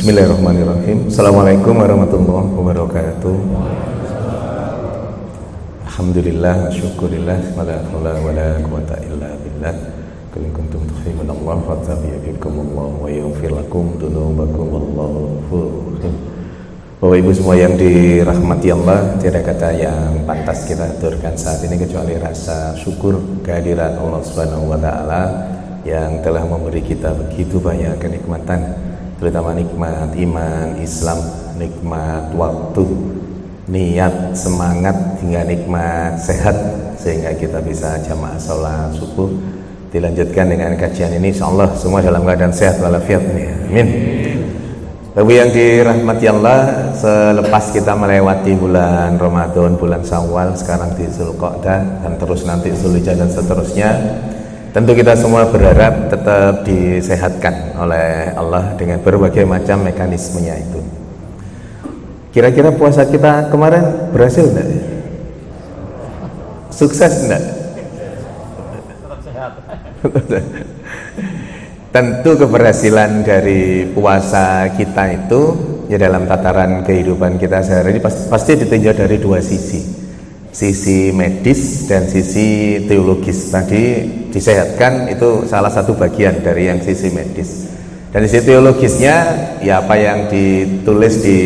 Bismillahirrahmanirrahim. Assalamualaikum warahmatullahi wabarakatuh. Alhamdulillah, syukurillah, wala haula wala quwata illa billah. Qul in kuntum tuhibbunallah fattabi'ukumullah wa yaghfir lakum dzunubakum wallahu ghafurur rahim. Bapak Ibu semua yang dirahmati Allah, tiada kata yang pantas kita aturkan saat ini kecuali rasa syukur kehadiran Allah Subhanahu wa taala yang telah memberi kita begitu banyak kenikmatan, terutama nikmat iman, Islam, nikmat waktu, niat, semangat, hingga nikmat sehat, sehingga kita bisa jamaah sholat subuh. Dilanjutkan dengan kajian ini, insyaallah semua dalam keadaan sehat walafiat. Amin. Bagi yang dirahmati Allah, selepas kita melewati bulan Ramadan, bulan Syawal, sekarang di Zulqa'dah dan terus nanti Zulhijjah dan seterusnya, tentu kita semua berharap tetap disehatkan oleh Allah dengan berbagai macam mekanismenya itu. Kira-kira puasa kita kemarin berhasil enggak? Sukses enggak? Tentu keberhasilan dari puasa kita itu ya dalam tataran kehidupan kita sehari-hari pasti ditinjau dari dua sisi medis dan sisi teologis. Tadi disehatkan itu salah satu bagian dari yang sisi medis. Dan sisi teologisnya ya apa yang ditulis di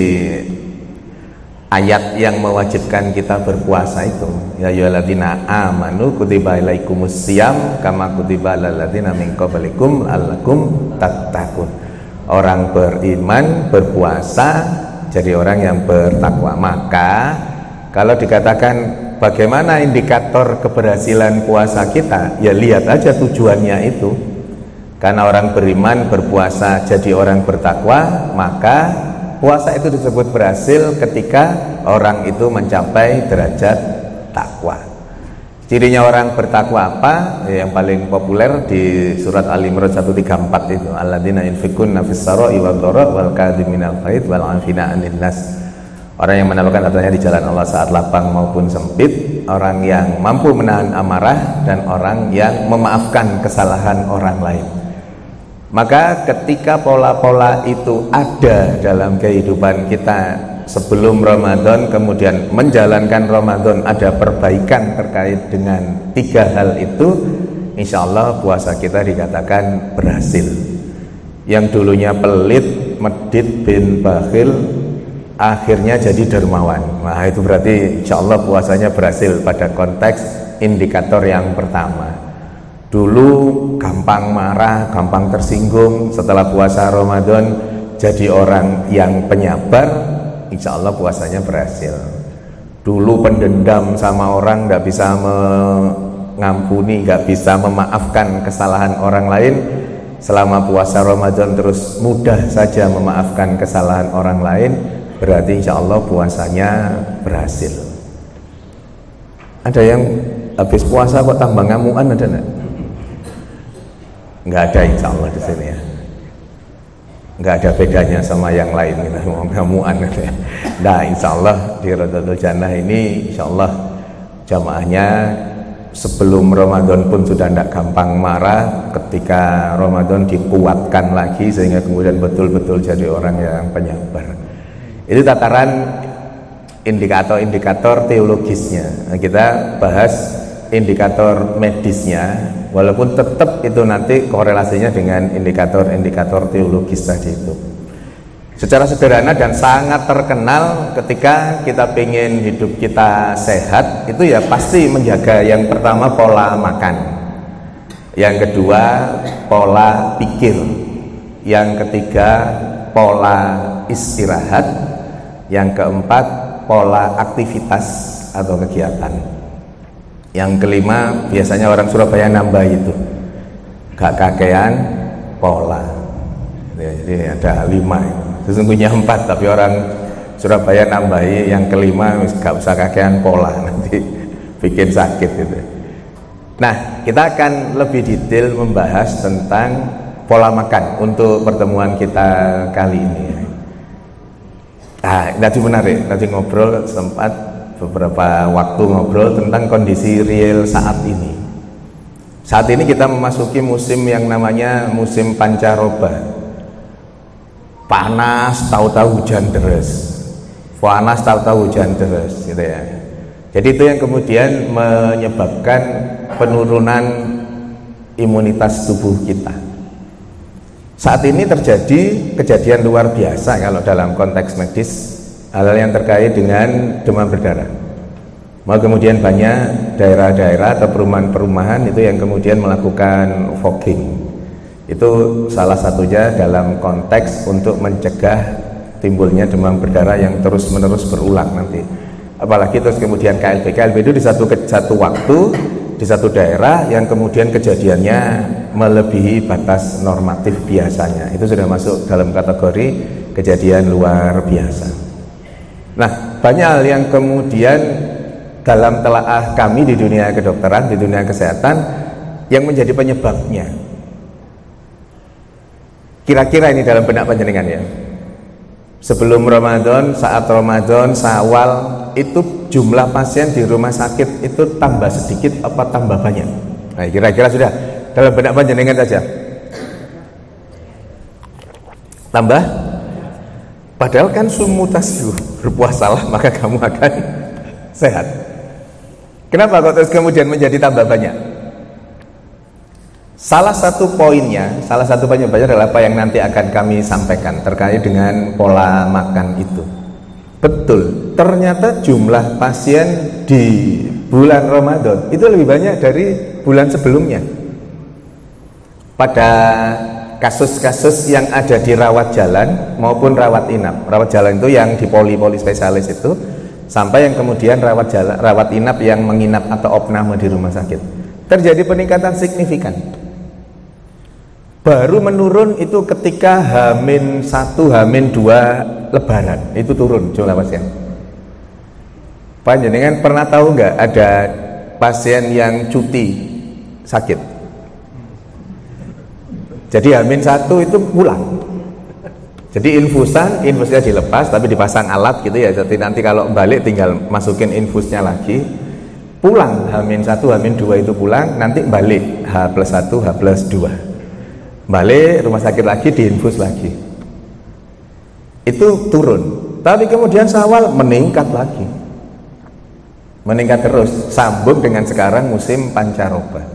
ayat yang mewajibkan kita berpuasa itu, ya ayyuhalladzina amanu kutiba ilaikumus syiyam kama kutiba alal ladzina min qablikum la'allakum tattaqun. Orang beriman berpuasa jadi orang yang bertakwa. Maka kalau dikatakan bagaimana indikator keberhasilan puasa kita, ya lihat aja tujuannya itu. Karena orang beriman berpuasa jadi orang bertakwa, maka puasa itu disebut berhasil ketika orang itu mencapai derajat takwa. Cirinya orang bertakwa apa? Ya, yang paling populer di surat Al-Imran 134 itu, alladzina yunfiquna fis sarai wad dharra wal kadhiminal ghaidz wal 'afina 'anil nas. Orang yang menapakkan hartanya di jalan Allah saat lapang maupun sempit, orang yang mampu menahan amarah, dan orang yang memaafkan kesalahan orang lain. Maka ketika pola-pola itu ada dalam kehidupan kita sebelum Ramadan, kemudian menjalankan Ramadan ada perbaikan terkait dengan tiga hal itu, insya Allah puasa kita dikatakan berhasil. Yang dulunya pelit, medit, bin bakhil, akhirnya jadi dermawan. Nah itu berarti insya Allah puasanya berhasil pada konteks indikator yang pertama. Dulu gampang marah, gampang tersinggung, setelah puasa Ramadan jadi orang yang penyabar, insya Allah puasanya berhasil. Dulu pendendam sama orang, nggak bisa mengampuni, nggak bisa memaafkan kesalahan orang lain, selama puasa Ramadan terus mudah saja memaafkan kesalahan orang lain, berarti insya Allah puasanya berhasil. Ada yang habis puasa kok tambah ngamuan, ada nggak? Nggak ada, insya Allah di sini ya. Nggak ada bedanya sama yang lain, kita mau ngamuan ya. Nah insya Allah di Rodotul Jannah ini, insya Allah jamaahnya sebelum Ramadan pun sudah tidak gampang marah, ketika Ramadan dikuatkan lagi sehingga kemudian betul-betul jadi orang yang penyabar. Itu tataran indikator-indikator teologisnya. Nah, kita bahas indikator medisnya, walaupun tetap itu nanti korelasinya dengan indikator-indikator teologis tadi itu. Secara sederhana dan sangat terkenal, ketika kita ingin hidup kita sehat, itu ya pasti menjaga yang pertama pola makan, yang kedua pola pikir, yang ketiga pola istirahat, yang keempat pola aktivitas atau kegiatan. Yang kelima biasanya orang Surabaya nambah itu, gak kakean pola. Jadi ada 5 itu. Sesungguhnya 4, tapi orang Surabaya nambahi yang kelima, gak usah kakean pola, nanti bikin sakit itu. Nah kita akan lebih detail membahas tentang pola makan untuk pertemuan kita kali ini. Nah nanti menarik, nanti ngobrol sempat beberapa waktu ngobrol tentang kondisi real saat ini. Saat ini kita memasuki musim yang namanya musim pancaroba. panas tahu-tahu hujan deras, panas tahu-tahu hujan deras, gitu ya. Jadi itu yang kemudian menyebabkan penurunan imunitas tubuh kita. Saat ini terjadi kejadian luar biasa kalau dalam konteks medis, hal-hal yang terkait dengan demam berdarah. Kemudian banyak daerah-daerah atau perumahan-perumahan itu yang kemudian melakukan fogging. Itu salah satunya dalam konteks untuk mencegah timbulnya demam berdarah yang terus-menerus berulang nanti. Apalagi terus kemudian KLB itu di satu waktu di satu daerah yang kemudian kejadiannya melebihi batas normatif biasanya, itu sudah masuk dalam kategori kejadian luar biasa. Nah, banyak hal yang kemudian dalam telaah kami di dunia kedokteran, di dunia kesehatan yang menjadi penyebabnya. Kira-kira ini dalam benak panjenengan ya. Sebelum Ramadan, saat Ramadan, Syawal, itu jumlah pasien di rumah sakit itu tambah sedikit apa tambah banyak? Nah, kira-kira sudah dalam benak panjenengan saja. Tambah? Padahal kan sumutasyu, berpuasalah maka kamu akan sehat. Kenapa kok terus kemudian menjadi tambah banyak? Salah satu poinnya, salah satu penyebabnya adalah apa yang nanti akan kami sampaikan terkait dengan pola makan itu. Betul, ternyata jumlah pasien di bulan Ramadan itu lebih banyak dari bulan sebelumnya. Pada kasus-kasus yang ada di rawat jalan maupun rawat inap. Rawat jalan itu yang di poli spesialis itu, sampai yang kemudian rawat inap yang menginap atau opname di rumah sakit. Terjadi peningkatan signifikan. Baru menurun itu ketika H-1, H-2 Lebaran, itu turun jumlah pasien. Panjenengan pernah tahu nggak ada pasien yang cuti sakit? Jadi H-1 itu pulang. Jadi infusnya dilepas tapi dipasang alat gitu ya. Jadi nanti kalau balik tinggal masukin infusnya lagi. Pulang H-1, H-2 itu pulang, nanti balik H+1, H+2. Balik rumah sakit lagi, diinfus lagi. Itu turun. Tapi kemudian Syawal meningkat lagi. Meningkat terus, sambung dengan sekarang musim pancaroba.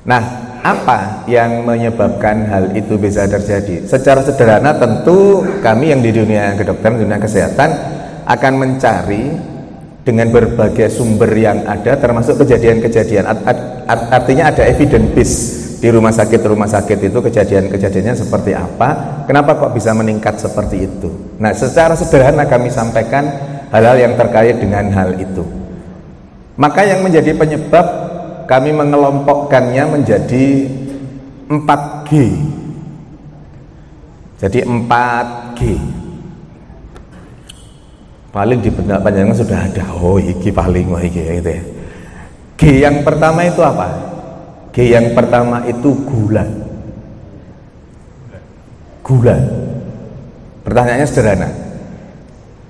Nah, apa yang menyebabkan hal itu bisa terjadi? Secara sederhana tentu kami yang di dunia kedokteran, dunia kesehatan akan mencari dengan berbagai sumber yang ada, termasuk kejadian-kejadian. Artinya ada evidence base di rumah sakit itu kejadiannya seperti apa, kenapa kok bisa meningkat seperti itu. Nah, secara sederhana kami sampaikan hal-hal yang terkait dengan hal itu. Maka yang menjadi penyebab kami mengelompokkannya menjadi 4G. Jadi 4G paling di benak panjenengan sudah ada. Oh, iki paling iki gitu ya. G yang pertama itu apa? G yang pertama itu gula. Gula. Pertanyaannya sederhana.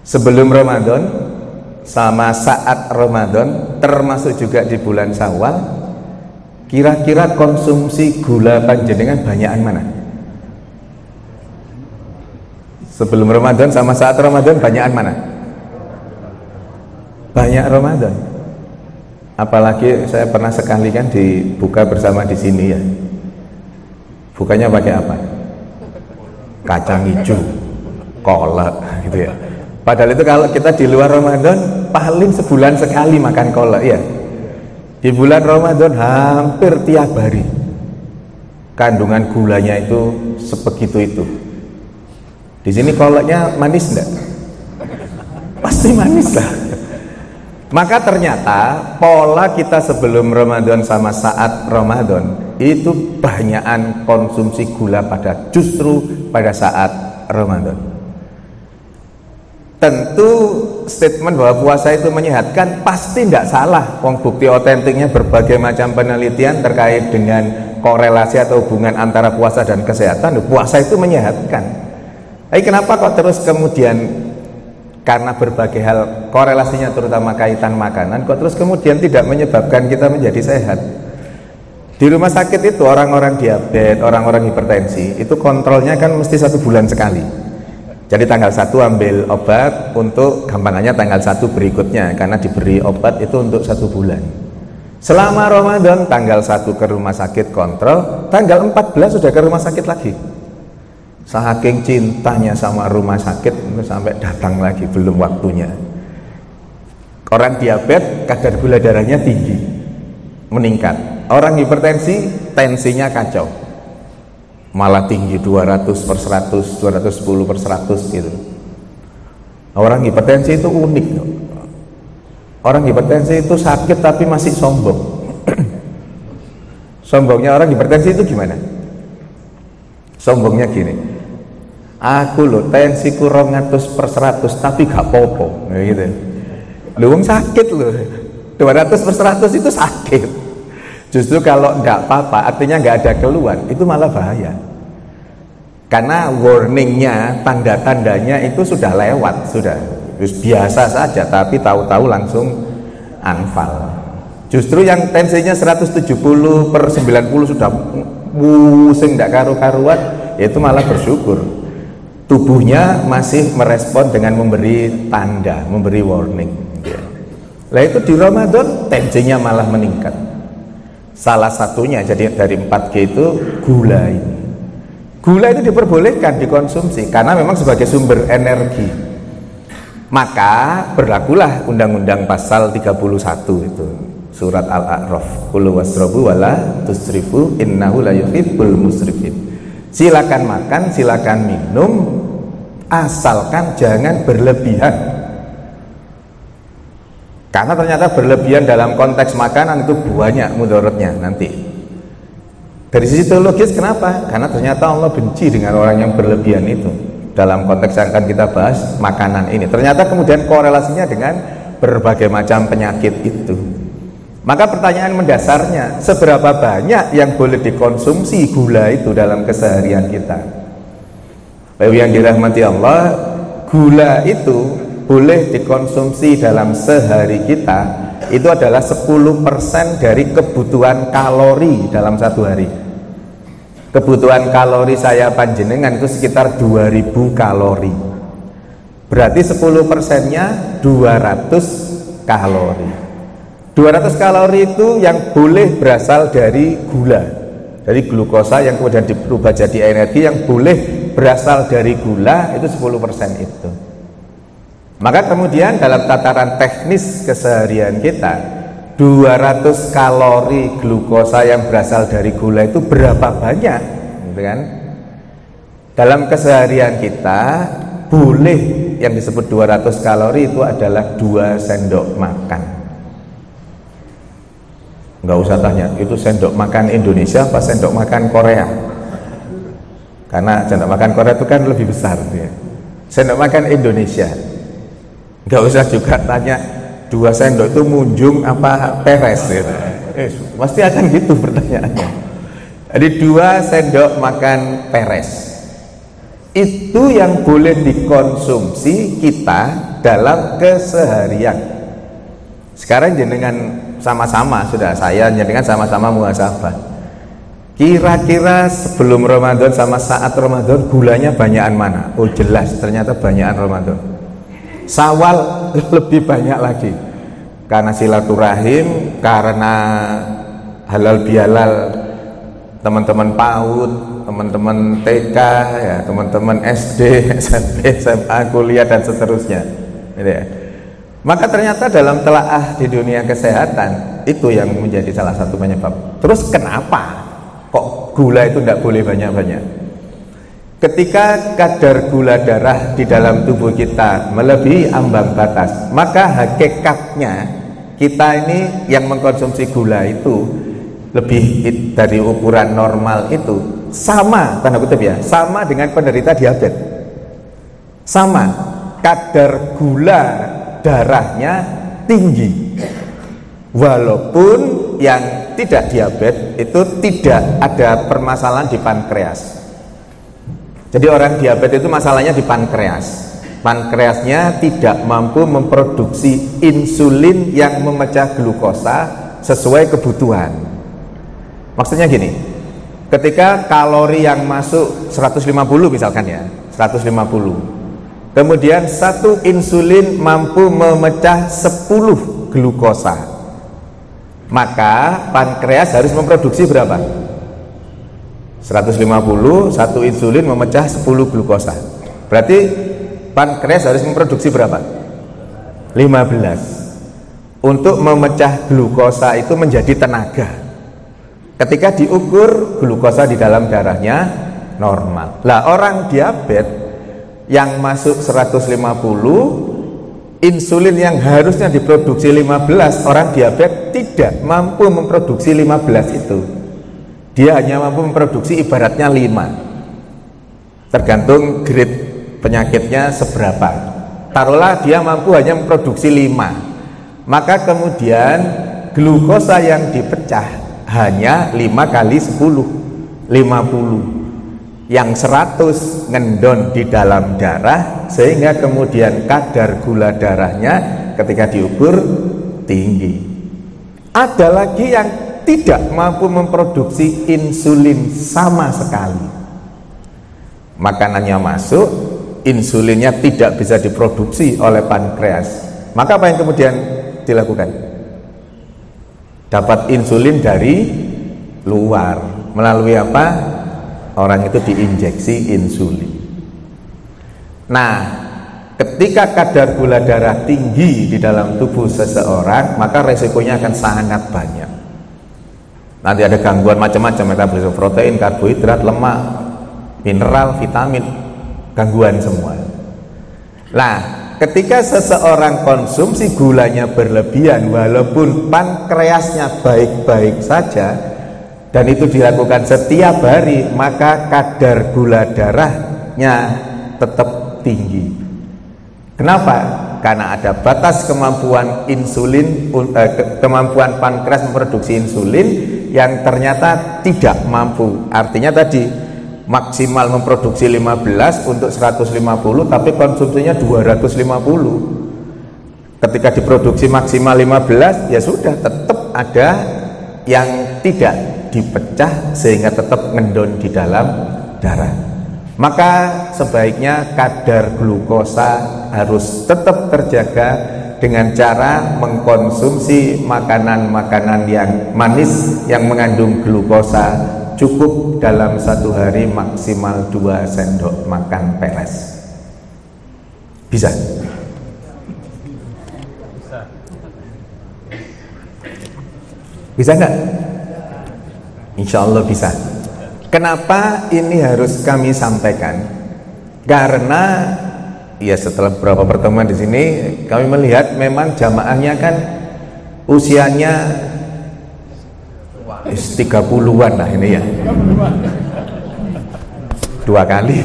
Sebelum Ramadan sama saat Ramadan, termasuk juga di bulan Syawal, kira-kira konsumsi gula panjenengan banyakan mana? Sebelum Ramadan sama saat Ramadan banyakan mana? Banyak Ramadan. Apalagi saya pernah sekali kan dibuka bersama di sini ya. Bukanya pakai apa? Kacang hijau, kolak gitu ya. Padahal itu kalau kita di luar Ramadan paling sebulan sekali makan kolak ya. Di bulan Ramadan hampir tiap hari. Kandungan gulanya itu sebegitu itu. Di sini kolaknya manis enggak? Pasti manis lah. Maka ternyata pola kita sebelum Ramadan sama saat Ramadan itu banyakan konsumsi gula justru pada saat Ramadan. Tentu statement bahwa puasa itu menyehatkan pasti tidak salah. Bukti otentiknya berbagai macam penelitian terkait dengan korelasi atau hubungan antara puasa dan kesehatan. Puasa itu menyehatkan. Tapi kenapa kok terus kemudian karena berbagai hal korelasinya terutama kaitan makanan kok terus kemudian tidak menyebabkan kita menjadi sehat? Di rumah sakit itu orang-orang diabetes, orang-orang hipertensi itu kontrolnya kan mesti 1 bulan sekali. Jadi tanggal 1 ambil obat, untuk gampangannya tanggal 1 berikutnya, karena diberi obat itu untuk 1 bulan. Selama Ramadan tanggal 1 ke rumah sakit kontrol, tanggal 14 sudah ke rumah sakit lagi. Saking cintanya sama rumah sakit sampai datang lagi, belum waktunya. Orang diabetes kadar gula darahnya tinggi, meningkat. Orang hipertensi, tensinya kacau, malah tinggi 200/100, 210/100 gitu. Orang hipertensi itu unik. Orang hipertensi itu sakit tapi masih sombong. Sombongnya orang hipertensi itu gimana? Sombongnya gini, aku loh tensiku 200/100 tapi gak popo, gitu. Lu sakit loh, 200/100 itu sakit. Justru kalau enggak apa-apa, artinya enggak ada keluhan, itu malah bahaya. Karena warningnya, tanda-tandanya itu sudah lewat, sudah biasa saja, tapi tahu-tahu langsung anfal. Justru yang tensinya 170/90 sudah pusing, enggak karu-karuan, itu malah bersyukur. Tubuhnya masih merespon dengan memberi tanda, memberi warning. Lah itu di Ramadan tensinya malah meningkat. Salah satunya jadi dari 4G itu gula ini. Gula itu diperbolehkan dikonsumsi karena memang sebagai sumber energi. Maka berlakulah Undang-Undang pasal 31 itu, surat Al-A'raf, kulu wasrobu wala tusrifu innahu la yuhibbul musrifin. Silakan makan, silakan minum, asalkan jangan berlebihan. Karena ternyata berlebihan dalam konteks makanan itu banyak mudaratnya nanti. Dari sisi teologis kenapa? Karena ternyata Allah benci dengan orang yang berlebihan itu. Dalam konteks yang akan kita bahas, makanan ini ternyata kemudian korelasinya dengan berbagai macam penyakit itu. Maka pertanyaan mendasarnya, seberapa banyak yang boleh dikonsumsi gula itu dalam keseharian kita? Bapak yang dirahmati Allah, gula itu boleh dikonsumsi dalam sehari kita itu adalah 10% dari kebutuhan kalori dalam satu hari. Kebutuhan kalori saya panjenengan itu sekitar 2000 kalori. Berarti 10%-nya 200 kalori. 200 kalori itu yang boleh berasal dari gula, dari glukosa yang kemudian berubah jadi energi, yang boleh berasal dari gula itu 10% itu. Maka kemudian dalam tataran teknis keseharian kita, 200 kalori glukosa yang berasal dari gula itu berapa banyak, gitu kan? Dalam keseharian kita boleh yang disebut 200 kalori itu adalah 2 sendok makan. Nggak usah tanya, itu sendok makan Indonesia apa sendok makan Korea? Karena sendok makan Korea itu kan lebih besar ya. Sendok makan Indonesia. Nggak usah juga tanya 2 sendok itu munjung apa peres gitu. Pasti akan gitu pertanyaannya. Jadi 2 sendok makan peres itu yang boleh dikonsumsi kita dalam keseharian. Sekarang jenengan sama-sama, sudah saya jenengan sama-sama muhasabah. Kira-kira sebelum Ramadan sama saat Ramadan gulanya banyakan mana? Oh jelas, ternyata banyakan Ramadan. Syawal lebih banyak lagi karena silaturahim, karena halal bihalal teman-teman PAUD, teman-teman TK, ya, teman-teman SD, SMP, SMA, kuliah dan seterusnya, gitu ya. Maka ternyata dalam telaah di dunia kesehatan itu yang menjadi salah satu penyebab. Terus kenapa kok gula itu tidak boleh banyak-banyak? Ketika kadar gula darah di dalam tubuh kita melebihi ambang batas, maka hakikatnya kita ini yang mengkonsumsi gula itu lebih dari ukuran normal itu sama, tanda kutip ya, sama dengan penderita diabetes. Sama, kadar gula darahnya tinggi. Walaupun yang tidak diabetes itu tidak ada permasalahan di pankreas. Jadi orang diabetes itu masalahnya di pankreas. Pankreasnya tidak mampu memproduksi insulin yang memecah glukosa sesuai kebutuhan. Maksudnya gini, ketika kalori yang masuk 150 misalkan ya, 150. Kemudian satu insulin mampu memecah 10 glukosa. Maka pankreas harus memproduksi berapa? 150, satu insulin memecah 10 glukosa. Berarti pankreas harus memproduksi berapa? 15. Untuk memecah glukosa itu menjadi tenaga. Ketika diukur glukosa di dalam darahnya normal. Lah orang diabetes yang masuk 150, insulin yang harusnya diproduksi 15, orang diabetes tidak mampu memproduksi 15 itu. Dia hanya mampu memproduksi ibaratnya 5. Tergantung grade penyakitnya seberapa. Taruhlah dia mampu hanya memproduksi 5. Maka kemudian glukosa yang dipecah hanya 5 kali 10, 50. Yang 100 ngendon di dalam darah, sehingga kemudian kadar gula darahnya ketika diukur tinggi. Ada lagi yang tidak mampu memproduksi insulin sama sekali. Makanannya masuk, insulinnya tidak bisa diproduksi oleh pankreas. Maka apa yang kemudian dilakukan? Dapat insulin dari luar. Melalui apa? Orang itu diinjeksi insulin. Nah, ketika kadar gula darah tinggi di dalam tubuh seseorang, maka resikonya akan sangat banyak. Nanti ada gangguan macam-macam, metabolisme protein, karbohidrat, lemak, mineral, vitamin, gangguan semua. Nah, ketika seseorang konsumsi gulanya berlebihan, walaupun pankreasnya baik-baik saja, dan itu dilakukan setiap hari, maka kadar gula darahnya tetap tinggi. Kenapa? Karena ada batas kemampuan insulin, kemampuan pankreas memproduksi insulin yang ternyata tidak mampu. Artinya tadi maksimal memproduksi 15 untuk 150, tapi konsumsinya 250. Ketika diproduksi maksimal 15, ya sudah, tetap ada yang tidak dipecah sehingga tetap ngendon di dalam darah. Maka sebaiknya kadar glukosa harus tetap terjaga dengan cara mengkonsumsi makanan-makanan yang manis yang mengandung glukosa cukup dalam satu hari maksimal 2 sendok makan peres. Bisa? Bisa nggak? Insya Allah bisa. Kenapa ini harus kami sampaikan? Karena ya setelah beberapa pertemuan di sini kami melihat memang jamaahnya kan usianya 30-an lah ini ya. 2 kali.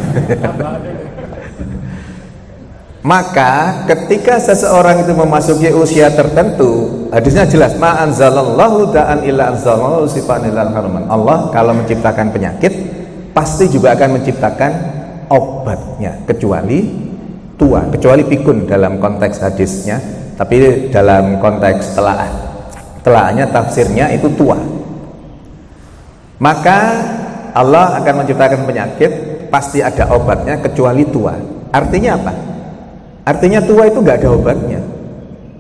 Maka ketika seseorang itu memasuki usia tertentu, hadisnya jelas, ma anzalallahu da'an illa anzalallahu sifan illal harman. Allah kalau menciptakan penyakit pasti juga akan menciptakan obatnya, kecuali tua, kecuali pikun dalam konteks hadisnya, tapi dalam konteks telaahnya tafsirnya itu tua. Maka Allah akan menciptakan penyakit pasti ada obatnya kecuali tua. Artinya apa? Artinya tua itu nggak ada obatnya.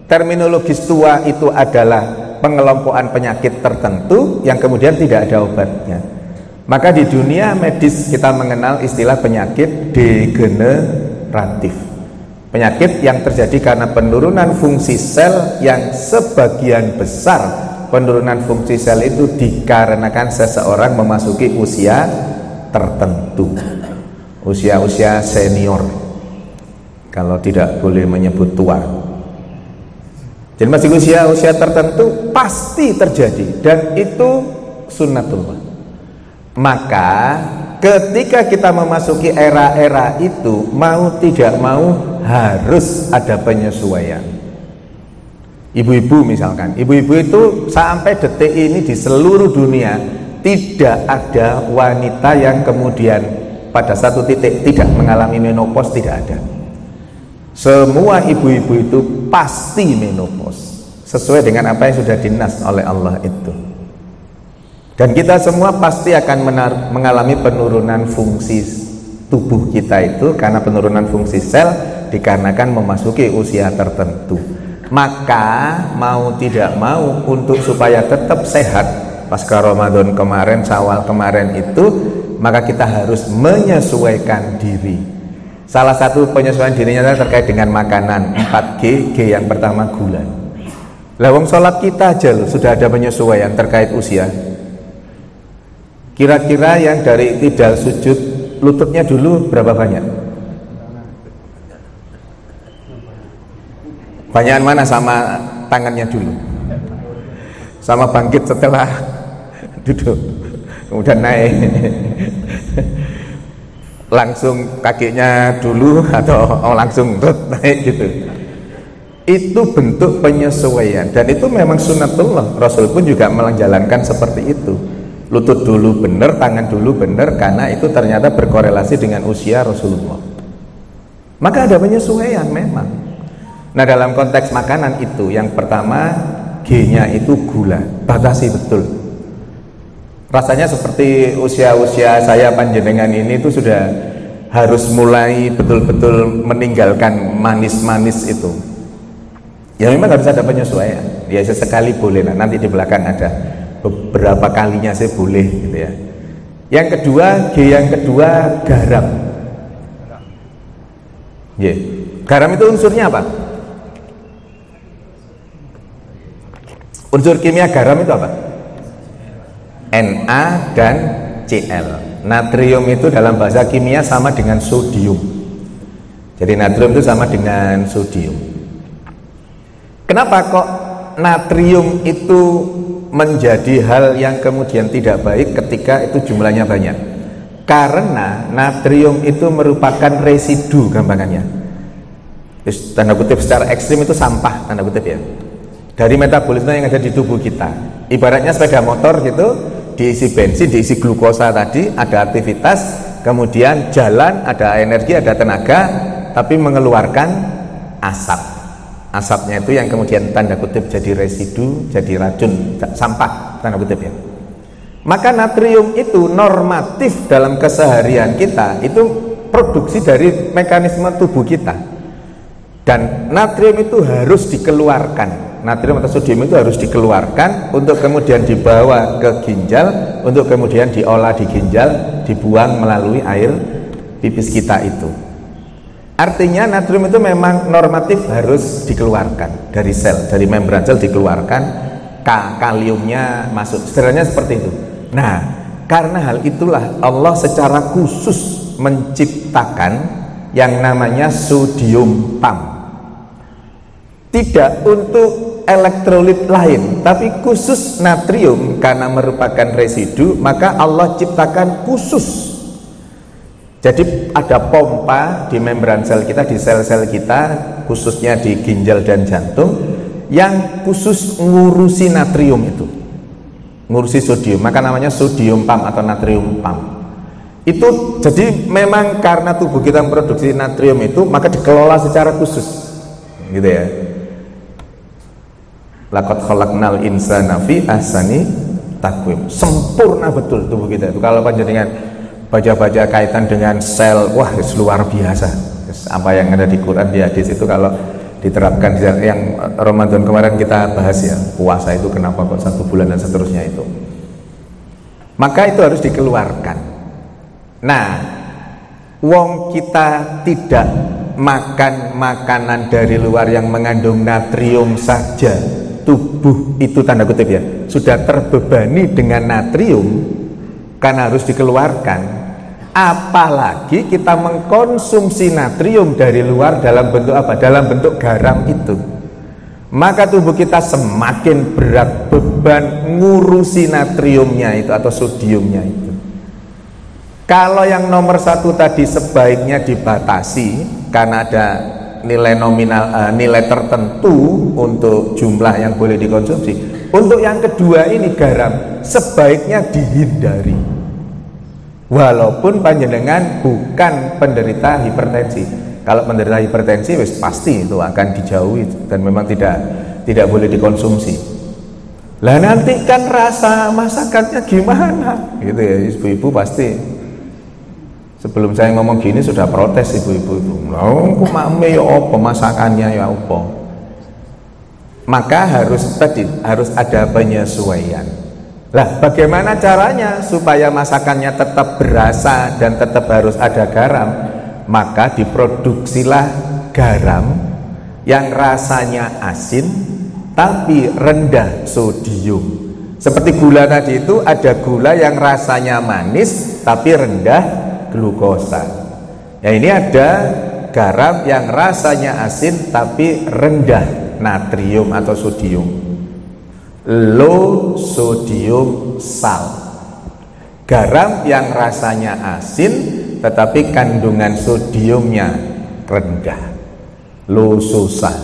Terminologis tua itu adalah pengelompokan penyakit tertentu yang kemudian tidak ada obatnya. Maka di dunia medis kita mengenal istilah penyakit degeneratif. Penyakit yang terjadi karena penurunan fungsi sel yang sebagian besar penurunan fungsi sel itu dikarenakan seseorang memasuki usia tertentu, usia-usia senior. Kalau tidak boleh menyebut tua. Jadi masih usia tertentu pasti terjadi dan itu sunnatullah. Maka ketika kita memasuki era-era itu, mau tidak mau harus ada penyesuaian. Ibu-ibu misalkan, ibu-ibu itu sampai detik ini di seluruh dunia tidak ada wanita yang kemudian pada satu titik tidak mengalami menopause, tidak ada. Semua ibu-ibu itu pasti menopause sesuai dengan apa yang sudah dinas oleh Allah itu. Dan kita semua pasti akan mengalami penurunan fungsi tubuh kita itu karena penurunan fungsi sel dikarenakan memasuki usia tertentu. Maka mau tidak mau untuk supaya tetap sehat pasca Ramadan kemarin, Syawal kemarin itu, maka kita harus menyesuaikan diri. Salah satu penyesuaian dirinya terkait dengan makanan 4G. G yang pertama gula. Lawang sholat kita aja loh sudah ada penyesuaian terkait usia. Kira-kira yang dari tidal sujud lututnya dulu berapa banyak? Banyakan mana sama tangannya dulu? Sama bangkit setelah duduk, kemudian naik. Langsung kakinya dulu atau langsung naik gitu. Itu bentuk penyesuaian dan itu memang sunatullah. Rasul pun juga menjalankan seperti itu. Lutut dulu benar, tangan dulu benar, karena itu ternyata berkorelasi dengan usia Rasulullah. Maka ada penyesuaian memang. Nah, dalam konteks makanan itu, yang pertama G-nya itu gula, batasi betul. Rasanya seperti usia-usia saya panjenengan ini itu sudah harus mulai betul-betul meninggalkan manis-manis itu. Ya memang harus ada penyesuaian. Ya sesekali boleh, nah, nanti di belakang ada beberapa kalinya saya boleh gitu ya. Yang kedua, G yang kedua garam. Yeah. Garam itu unsurnya apa? Unsur kimia garam itu apa? Na dan Cl. Natrium itu dalam bahasa kimia sama dengan sodium. Jadi natrium itu sama dengan sodium. Kenapa kok natrium itu menjadi hal yang kemudian tidak baik ketika itu jumlahnya banyak? Karena natrium itu merupakan residu gampangannya. Tanda kutip secara ekstrim itu sampah, tanda kutip ya, dari metabolisme yang ada di tubuh kita. Ibaratnya sepeda motor gitu, diisi bensin, diisi glukosa tadi, ada aktivitas, kemudian jalan, ada energi, ada tenaga, tapi mengeluarkan asap. Asapnya itu yang kemudian tanda kutip jadi residu, jadi racun, sampah, tanda kutip ya. Maka natrium itu normatif dalam keseharian kita, itu produksi dari mekanisme tubuh kita. Dan natrium itu harus dikeluarkan. Natrium atau sodium itu harus dikeluarkan untuk kemudian dibawa ke ginjal, untuk kemudian diolah di ginjal, dibuang melalui air pipis kita itu. Artinya natrium itu memang normatif harus dikeluarkan dari sel, dari membran sel dikeluarkan, kaliumnya masuk. Sederhananya seperti itu. Nah, karena hal itulah Allah secara khusus menciptakan yang namanya sodium pump. Tidak untuk elektrolit lain, tapi khusus natrium karena merupakan residu, maka Allah ciptakan khusus. Jadi ada pompa di membran sel kita, di sel-sel kita, khususnya di ginjal dan jantung, yang khusus ngurusi natrium itu, ngurusi sodium, maka namanya sodium pump atau natrium pump. Itu jadi memang karena tubuh kita memproduksi natrium itu, maka dikelola secara khusus, gitu ya. Laqad khalaqnal insana fi ahsani taqwim. Sempurna betul tubuh kita itu. Kalau panjenengan baca-baca kaitan dengan sel, wah luar biasa. Apa yang ada di Quran, di hadis itu kalau diterapkan yang Ramadan kemarin kita bahas ya, puasa itu kenapa kok 1 bulan dan seterusnya itu. Maka itu harus dikeluarkan. Nah, wong kita tidak makan makanan dari luar yang mengandung natrium saja, tubuh itu tanda kutip ya sudah terbebani dengan natrium karena harus dikeluarkan. Apalagi kita mengkonsumsi natrium dari luar dalam bentuk apa? Dalam bentuk garam itu. Maka tubuh kita semakin berat beban ngurusi natriumnya itu atau sodiumnya itu. Kalau yang nomor 1 tadi sebaiknya dibatasi karena ada nilai nominal, nilai tertentu untuk jumlah yang boleh dikonsumsi. Untuk yang kedua ini garam sebaiknya dihindari. Walaupun panjenengan bukan penderita hipertensi. Kalau penderita hipertensi wis pasti itu akan dijauhi dan memang tidak boleh dikonsumsi. Lah nanti kan rasa masakannya gimana? Gitu ya, ibu-ibu pasti Sebelum saya ngomong gini sudah protes ibu-ibu itu. Loh, kok makme ya apa, masakannya ya apa. Maka harus ada penyesuaian. Lah, bagaimana caranya supaya masakannya tetap berasa dan tetap harus ada garam? Maka diproduksilah garam yang rasanya asin tapi rendah sodium. Seperti gula tadi itu, ada gula yang rasanya manis tapi rendah glukosa. Ya, ini ada garam yang rasanya asin tapi rendah natrium atau sodium. Low sodium salt. Garam yang rasanya asin tetapi kandungan sodiumnya rendah. Low salt.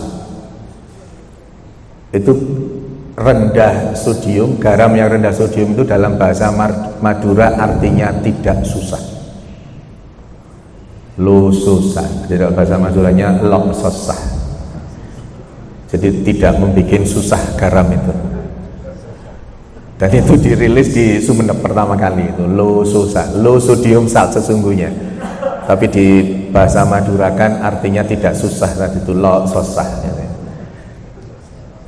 Itu rendah sodium. Garam yang rendah sodium itu dalam bahasa Madura artinya tidak susah. Low salt. Jadi bahasa Maduranya lok susah. Jadi tidak membuat susah garam itu. Dan itu dirilis di Sumeneb pertama kali itu, low sodium salt sesungguhnya. Tapi di bahasa Madura kan artinya tidak susah, tadi itu low susah.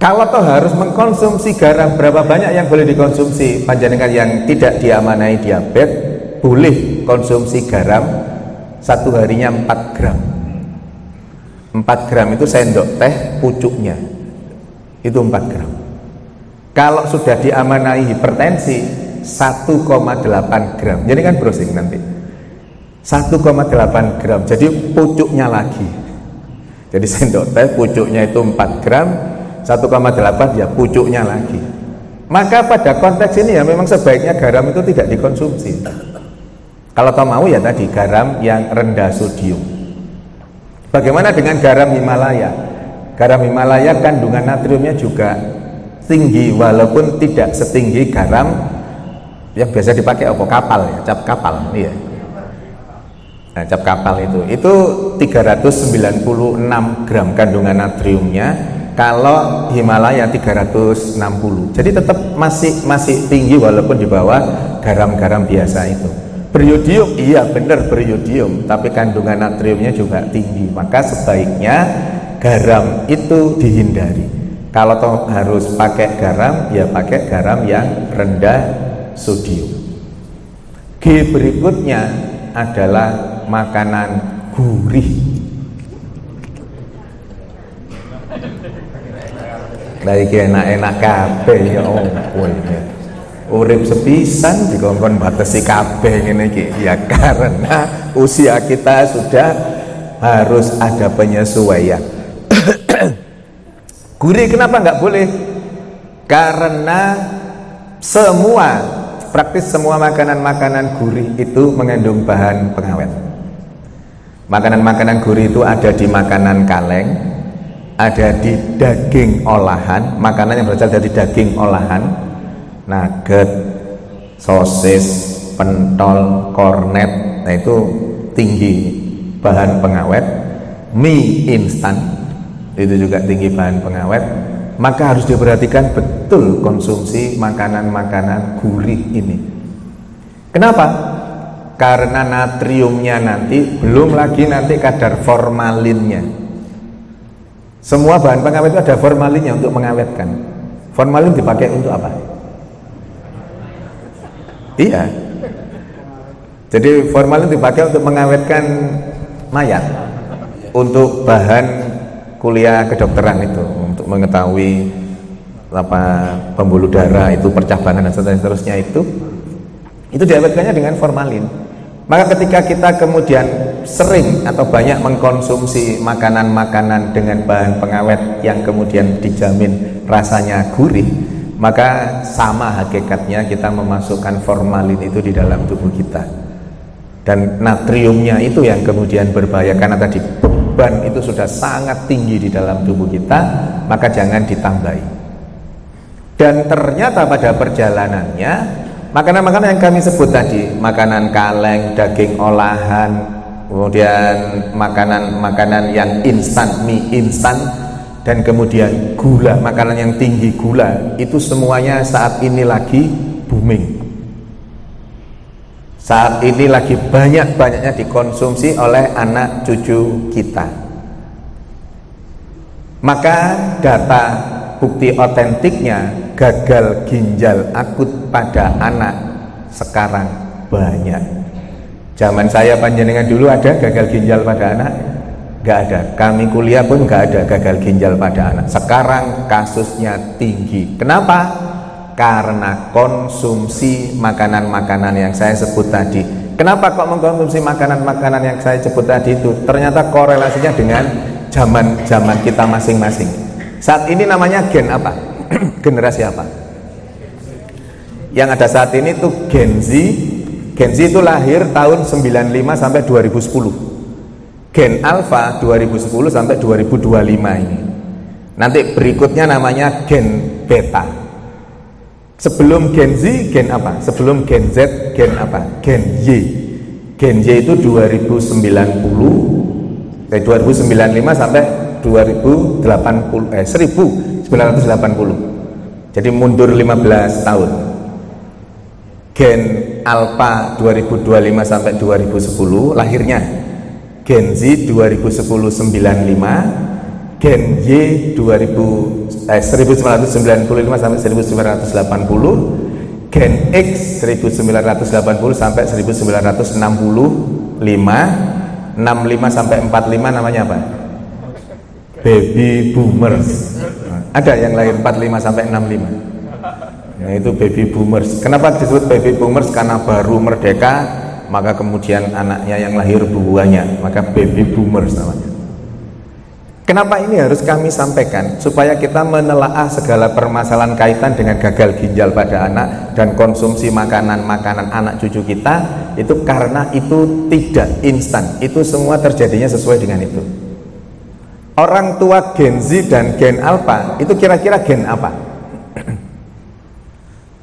Kalau toh harus mengkonsumsi garam, berapa banyak yang boleh dikonsumsi? Panjenengan yang tidak diamanai diabetes boleh konsumsi garam satu harinya 4 gram. 4 gram itu sendok teh pucuknya, itu 4 gram. Kalau sudah diamanai hipertensi 1,8 gram, jadi kan browsing nanti 1,8 gram, jadi pucuknya lagi. Jadi sendok teh pucuknya itu 4 gram, 1,8 ya pucuknya lagi. Maka pada konteks ini ya memang sebaiknya garam itu tidak dikonsumsi. Kalau kau mau ya tadi garam yang rendah sodium. Bagaimana dengan garam Himalaya? Garam Himalaya kandungan natriumnya juga tinggi, walaupun tidak setinggi garam yang biasa dipakai apa? Kapal ya, cap kapal. Iya. Nah, cap kapal itu 396 gram kandungan natriumnya. Kalau Himalaya 360. Jadi tetap masih tinggi walaupun di bawah garam-garam biasa itu. Beriodium, iya benar beriodium, tapi kandungan natriumnya juga tinggi. Maka sebaiknya garam itu dihindari. Kalau toh harus pakai garam, ya pakai garam yang rendah sodium. G berikutnya adalah makanan gurih. Lagi enak-enak kabeh ya ampun. Urip sepisan dikongkon batasi kabeh ngene iki ya karena usia kita sudah harus ada penyesuaian. Gurih kenapa nggak boleh? Karena praktis semua makanan-makanan gurih itu mengandung bahan pengawet. Makanan-makanan gurih itu ada di makanan kaleng, ada di daging olahan, makanan yang berasal dari daging olahan, nugget, sosis, pentol, kornet, nah itu tinggi bahan pengawet. Mie instan itu juga tinggi bahan pengawet. Maka harus diperhatikan betul konsumsi makanan-makanan gurih ini. Kenapa? Karena natriumnya nanti, belum lagi nanti kadar formalinnya. Semua bahan pengawet itu ada formalinnya untuk mengawetkan. Formalin dipakai untuk apa? Iya. Jadi formalin dipakai untuk mengawetkan mayat. Untuk bahan kuliah kedokteran itu, untuk mengetahui pembuluh darah itu, percabangan dan seterusnya itu diawetkannya dengan formalin. Maka ketika kita kemudian sering atau banyak mengkonsumsi makanan-makanan dengan bahan pengawet yang kemudian dijamin rasanya gurih, maka sama hakikatnya kita memasukkan formalin itu di dalam tubuh kita. Dan natriumnya itu yang kemudian berbahaya, karena tadi beban itu sudah sangat tinggi di dalam tubuh kita, maka jangan ditambahi. Dan ternyata pada perjalanannya makanan-makanan yang kami sebut tadi, makanan kaleng, daging olahan, kemudian makanan-makanan yang instan, mie instan, dan kemudian gula, makanan yang tinggi gula, itu semuanya saat ini lagi booming. saat ini lagi banyak-banyaknya dikonsumsi oleh anak cucu kita. Maka data bukti otentiknya gagal ginjal akut pada anak sekarang banyak. Zaman saya panjenengan dulu ada gagal ginjal pada anak? Gak ada. Kami kuliah pun gak ada gagal ginjal pada anak. Sekarang kasusnya tinggi. Kenapa? Karena konsumsi makanan-makanan yang saya sebut tadi. Kenapa kok mengkonsumsi makanan-makanan yang saya sebut tadi itu? Ternyata korelasinya dengan zaman kita masing-masing. Saat ini namanya gen apa? Generasi apa? Yang ada saat ini tuh Gen Z. Gen Z itu lahir tahun 95 sampai 2010. Gen Alpha 2010 sampai 2025 ini. Nanti berikutnya namanya Gen Beta. Sebelum Gen Z, gen apa? Sebelum Gen Z, gen apa? Gen Y. Gen Y itu 2095 sampai 1980. Jadi mundur 15 tahun. Gen Alpha 2025 sampai 2010 lahirnya. Gen Z 2010 95, Gen Y 1995 sampai 1980, Gen X 1980 sampai 1965, 65 sampai 45 namanya apa? Baby boomers. Ada yang lahir 45 sampai 65. Nah, itu baby boomers. Kenapa disebut baby boomers? Karena baru merdeka, maka kemudian anaknya yang lahir banyak, maka baby boomers namanya. Kenapa ini harus kami sampaikan? Supaya kita menelaah segala permasalahan kaitan dengan gagal ginjal pada anak dan konsumsi makanan-makanan anak cucu kita. Itu karena itu tidak instan. Itu semua terjadinya sesuai dengan itu. Orang tua Gen Z dan Gen Alpha itu kira-kira gen apa?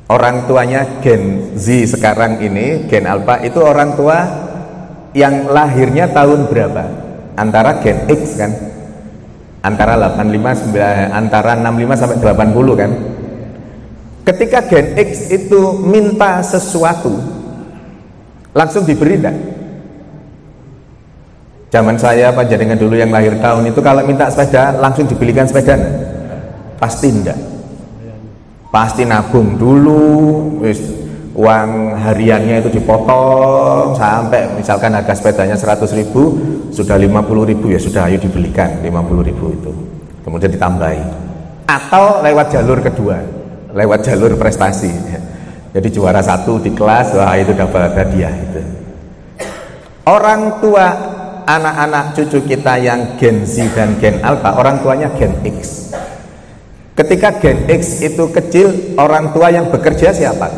Orang tuanya Gen Z sekarang ini, Gen Alpha, itu orang tua yang lahirnya tahun berapa? Antara Gen X kan? Antara 65 sampai 80 kan? Ketika Gen X itu minta sesuatu, langsung diberi enggak? Zaman saya panjenengan dulu yang lahir tahun itu kalau minta sepeda langsung dibelikan sepeda enggak? Pasti enggak. Pasti nabung dulu, uang hariannya itu dipotong sampai misalkan harga sepedanya 100.000, sudah 50.000 ya sudah, ayo dibelikan 50.000 itu, kemudian ditambahi. Atau lewat jalur kedua, lewat jalur prestasi. Jadi juara 1 di kelas, wah itu dapat hadiah itu. Orang tua anak-anak cucu kita yang Gen Z dan Gen Alpha, orang tuanya Gen X. Ketika Gen X itu kecil, orang tua yang bekerja siapa?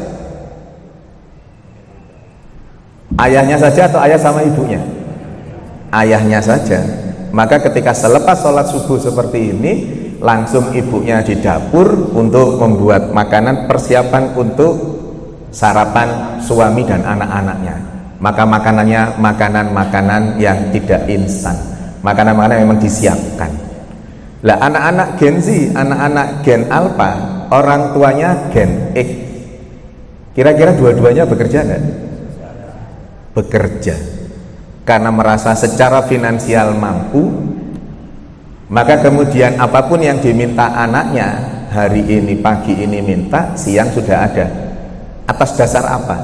Ayahnya saja atau ayah sama ibunya? Ayahnya saja. Maka ketika selepas sholat subuh seperti ini, langsung ibunya di dapur untuk membuat makanan, persiapan untuk sarapan suami dan anak-anaknya. Maka makanannya makanan-makanan yang tidak instan, makanan-makanan yang memang disiapkan. Lah anak-anak Gen Z, anak-anak Gen Alpha, orang tuanya Gen X. Kira-kira dua-duanya bekerja enggak? Bekerja. Karena merasa secara finansial mampu, maka kemudian apapun yang diminta anaknya, hari ini, pagi ini minta, siang sudah ada. Atas dasar apa?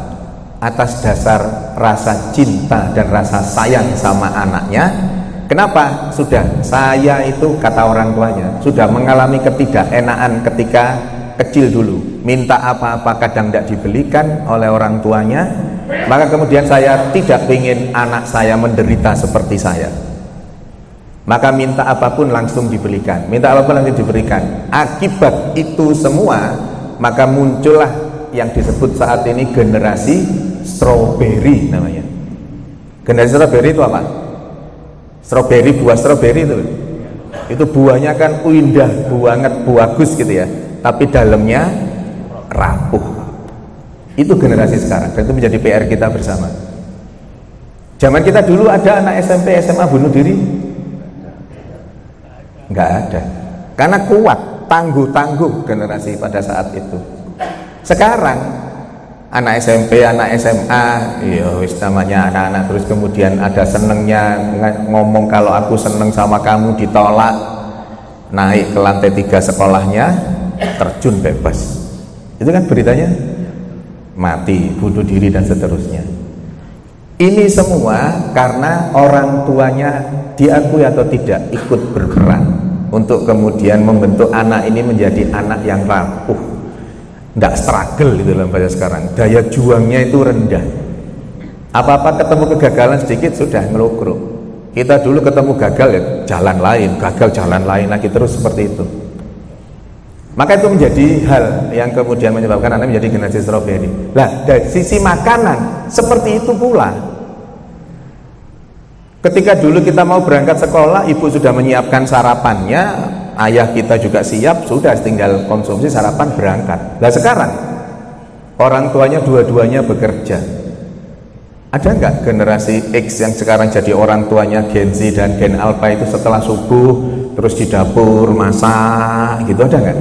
Atas dasar rasa cinta dan rasa sayang sama anaknya. Kenapa? Sudah, saya itu kata orang tuanya sudah mengalami ketidakenaan ketika kecil dulu, minta apa-apa kadang tidak dibelikan oleh orang tuanya, maka kemudian saya tidak ingin anak saya menderita seperti saya, maka minta apapun langsung dibelikan, minta apapun langsung diberikan. Akibat itu semua, maka muncullah yang disebut saat ini generasi strawberry namanya. Generasi strawberry itu apa? Stroberi, buah stroberi itu buahnya kan indah banget, bagus gitu ya, tapi dalamnya rapuh. Itu generasi sekarang, dan itu menjadi PR kita bersama. Zaman kita dulu ada anak SMP, SMA bunuh diri? Nggak ada, karena kuat, tangguh generasi pada saat itu. Sekarang anak SMP, anak SMA, iya wis namanya anak-anak, terus kemudian ada senengnya ngomong kalau aku seneng sama kamu, ditolak, naik ke lantai 3 sekolahnya, terjun bebas. Itu kan beritanya, mati, bunuh diri dan seterusnya. Ini semua karena orang tuanya diakui atau tidak ikut berperan untuk kemudian membentuk anak ini menjadi anak yang rapuh, tidak struggle gitu dalam bahasa sekarang, daya juangnya itu rendah. Apa-apa ketemu kegagalan sedikit sudah ngelukruk. Kita dulu ketemu gagal ya jalan lain, gagal jalan lain lagi, terus seperti itu. Maka itu menjadi hal yang kemudian menyebabkan anak menjadi generasi stroberi. Nah, dari sisi makanan seperti itu pula. Ketika dulu kita mau berangkat sekolah, ibu sudah menyiapkan sarapannya, ayah kita juga siap, sudah tinggal konsumsi sarapan berangkat. Nah sekarang orang tuanya dua-duanya bekerja. Ada nggak generasi X yang sekarang jadi orang tuanya Gen Z dan Gen Alpha itu setelah subuh terus di dapur masak gitu, ada nggak?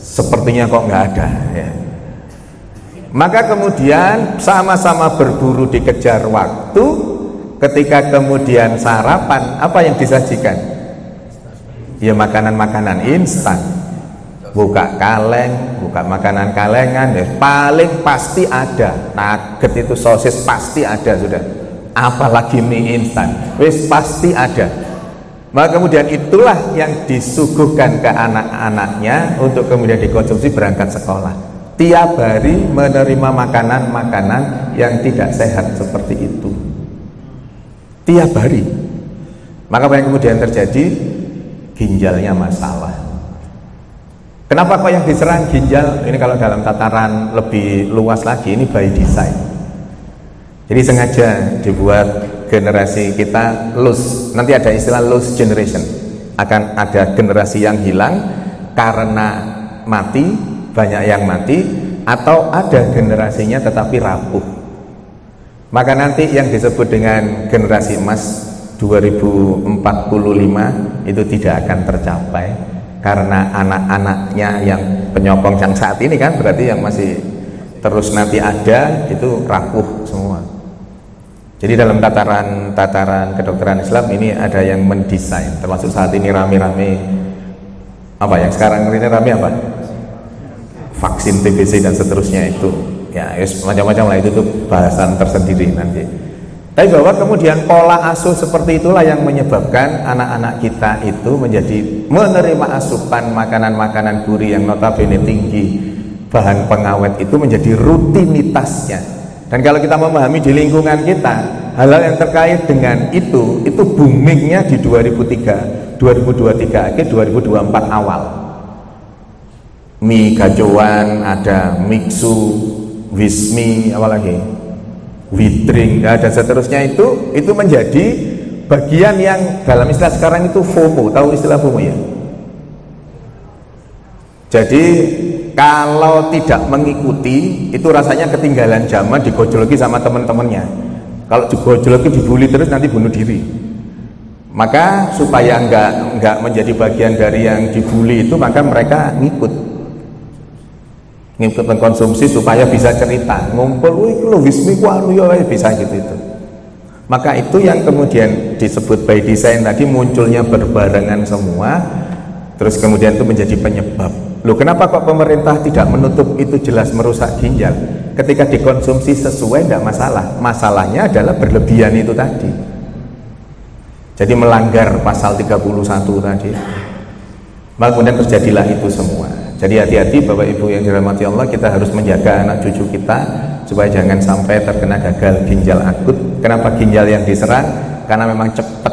Sepertinya kok nggak ada ya. Maka kemudian sama-sama berburu dikejar waktu. Ketika kemudian sarapan, apa yang disajikan? Ya makanan-makanan instan. Buka kaleng, buka makanan kalengan, ya paling pasti ada. Nugget itu, sosis pasti ada sudah. Apalagi mie instan, wis pasti ada. Maka kemudian itulah yang disuguhkan ke anak-anaknya untuk kemudian dikonsumsi berangkat sekolah. Tiap hari menerima makanan-makanan yang tidak sehat seperti itu. Tiap hari. Maka apa yang kemudian terjadi? Ginjalnya masalah. Kenapa kok yang diserang ginjal? Ini kalau dalam tataran lebih luas lagi, ini by design. Jadi sengaja dibuat generasi kita loose. Nanti ada istilah loose generation. Akan ada generasi yang hilang karena mati, banyak yang mati, atau ada generasinya tetapi rapuh. Maka nanti yang disebut dengan generasi emas 2045 itu tidak akan tercapai karena anak-anaknya yang penyokong yang saat ini kan berarti yang masih terus nanti ada itu rapuh semua. Jadi dalam tataran kedokteran Islam ini ada yang mendesain, termasuk saat ini rame-rame apa yang sekarang ini rame apa? Vaksin TBC dan seterusnya itu. Ya, macam-macam lah, itu tuh bahasan tersendiri nanti. Tapi bahwa kemudian pola asuh seperti itulah yang menyebabkan anak-anak kita itu menjadi menerima asupan makanan-makanan gurih yang notabene tinggi bahan pengawet itu menjadi rutinitasnya. Dan kalau kita memahami di lingkungan kita hal-hal yang terkait dengan itu boomingnya di 2023 akhir 2024 awal. Mie gacoan, ada mixu, wismi, apalagi widring, dan seterusnya itu menjadi bagian yang dalam istilah sekarang itu FOMO. Tahu istilah FOMO ya? Jadi kalau tidak mengikuti itu rasanya ketinggalan zaman, digojologi sama teman-temannya. Kalau digojologi, dibully terus nanti bunuh diri. Maka supaya enggak menjadi bagian dari yang dibully itu, maka mereka ngikut mengkonsumsi supaya bisa cerita, ngumpul, wih lo wismi ku anu ya, bisa gitu itu. Maka itu yang kemudian disebut by design tadi, munculnya berbarengan semua, terus kemudian itu menjadi penyebab. Loh, kenapa kok pemerintah tidak menutup itu jelas merusak ginjal? Ketika dikonsumsi sesuai tidak masalah. Masalahnya adalah berlebihan itu tadi. Jadi melanggar pasal 31 tadi. Maka kemudian terjadilah itu semua. Jadi hati-hati Bapak Ibu yang dirahmati Allah, kita harus menjaga anak cucu kita supaya jangan sampai terkena gagal ginjal akut. Kenapa ginjal yang diserang? Karena memang cepat,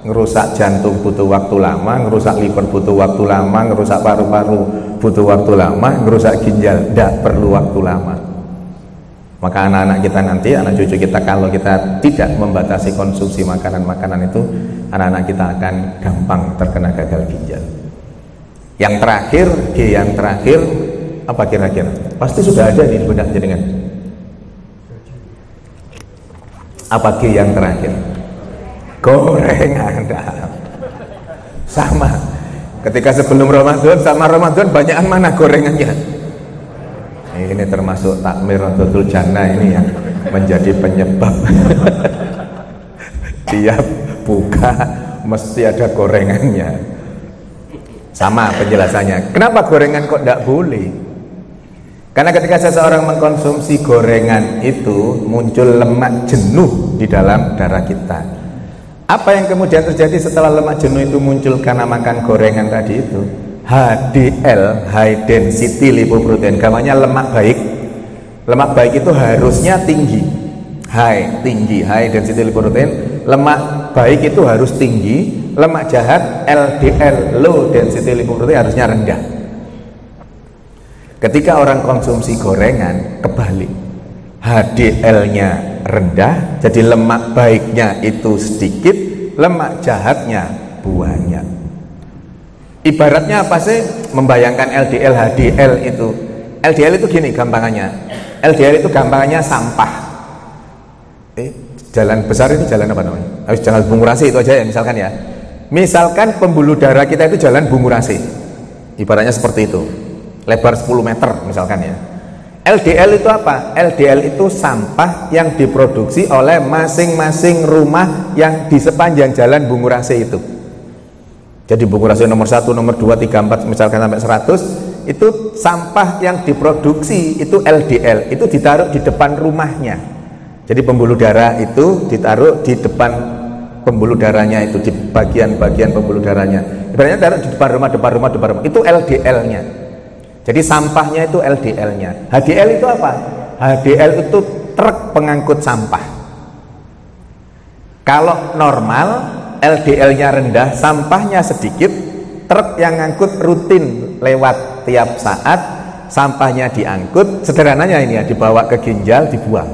ngerusak jantung butuh waktu lama, ngerusak liver butuh waktu lama, ngerusak paru-paru butuh waktu lama, ngerusak ginjal tidak perlu waktu lama. Maka anak-anak kita nanti, anak cucu kita, kalau kita tidak membatasi konsumsi makanan-makanan itu, anak-anak kita akan gampang terkena gagal ginjal. Yang terakhir, G yang terakhir apa kira-kira? Pasti sudah ada di benak jenengan. Apa G yang terakhir? Gorengan. Sama. Ketika sebelum Ramadan sama Ramadan banyakan mana gorengannya? Ini termasuk takmir Rodotul Jannah ini yang menjadi penyebab tiap buka mesti ada gorengannya. Sama penjelasannya. Kenapa gorengan kok tidak boleh? Karena ketika seseorang mengkonsumsi gorengan itu muncul lemak jenuh di dalam darah kita. Apa yang kemudian terjadi setelah lemak jenuh itu muncul karena makan gorengan tadi itu? HDL, high density lipoprotein, gambarnya lemak baik. Lemak baik itu harusnya tinggi, high density lipoprotein. Lemak baik itu harus tinggi, lemak jahat LDL, low density lipoprotein, harusnya rendah. Ketika orang konsumsi gorengan kebalik, HDL-nya rendah, jadi lemak baiknya itu sedikit, lemak jahatnya banyak. Ibaratnya apa sih membayangkan LDL, HDL itu? LDL itu gini gampangannya. LDL itu gampangannya sampah. Jalan besar ini jalan apa namanya? Jalan Bungurasi itu aja ya misalkan ya. Misalkan pembuluh darah kita itu jalan Bungurasi. Ibaratnya seperti itu. Lebar 10 meter misalkan ya. LDL itu apa? LDL itu sampah yang diproduksi oleh masing-masing rumah yang di sepanjang jalan Bungurasi itu. Jadi Bungurasi nomor 1, nomor 2, 3, 4 misalkan sampai 100, itu sampah yang diproduksi itu LDL, itu ditaruh di depan rumahnya. Jadi pembuluh darah itu ditaruh di depan pembuluh darahnya, itu di bagian-bagian pembuluh darahnya. Ibaratnya taruh di depan rumah, itu LDL-nya. Jadi sampahnya itu LDL-nya. HDL itu apa? HDL itu truk pengangkut sampah. Kalau normal LDL-nya rendah, sampahnya sedikit, truk yang ngangkut rutin lewat tiap saat, sampahnya diangkut, sederhananya ini ya, dibawa ke ginjal, dibuang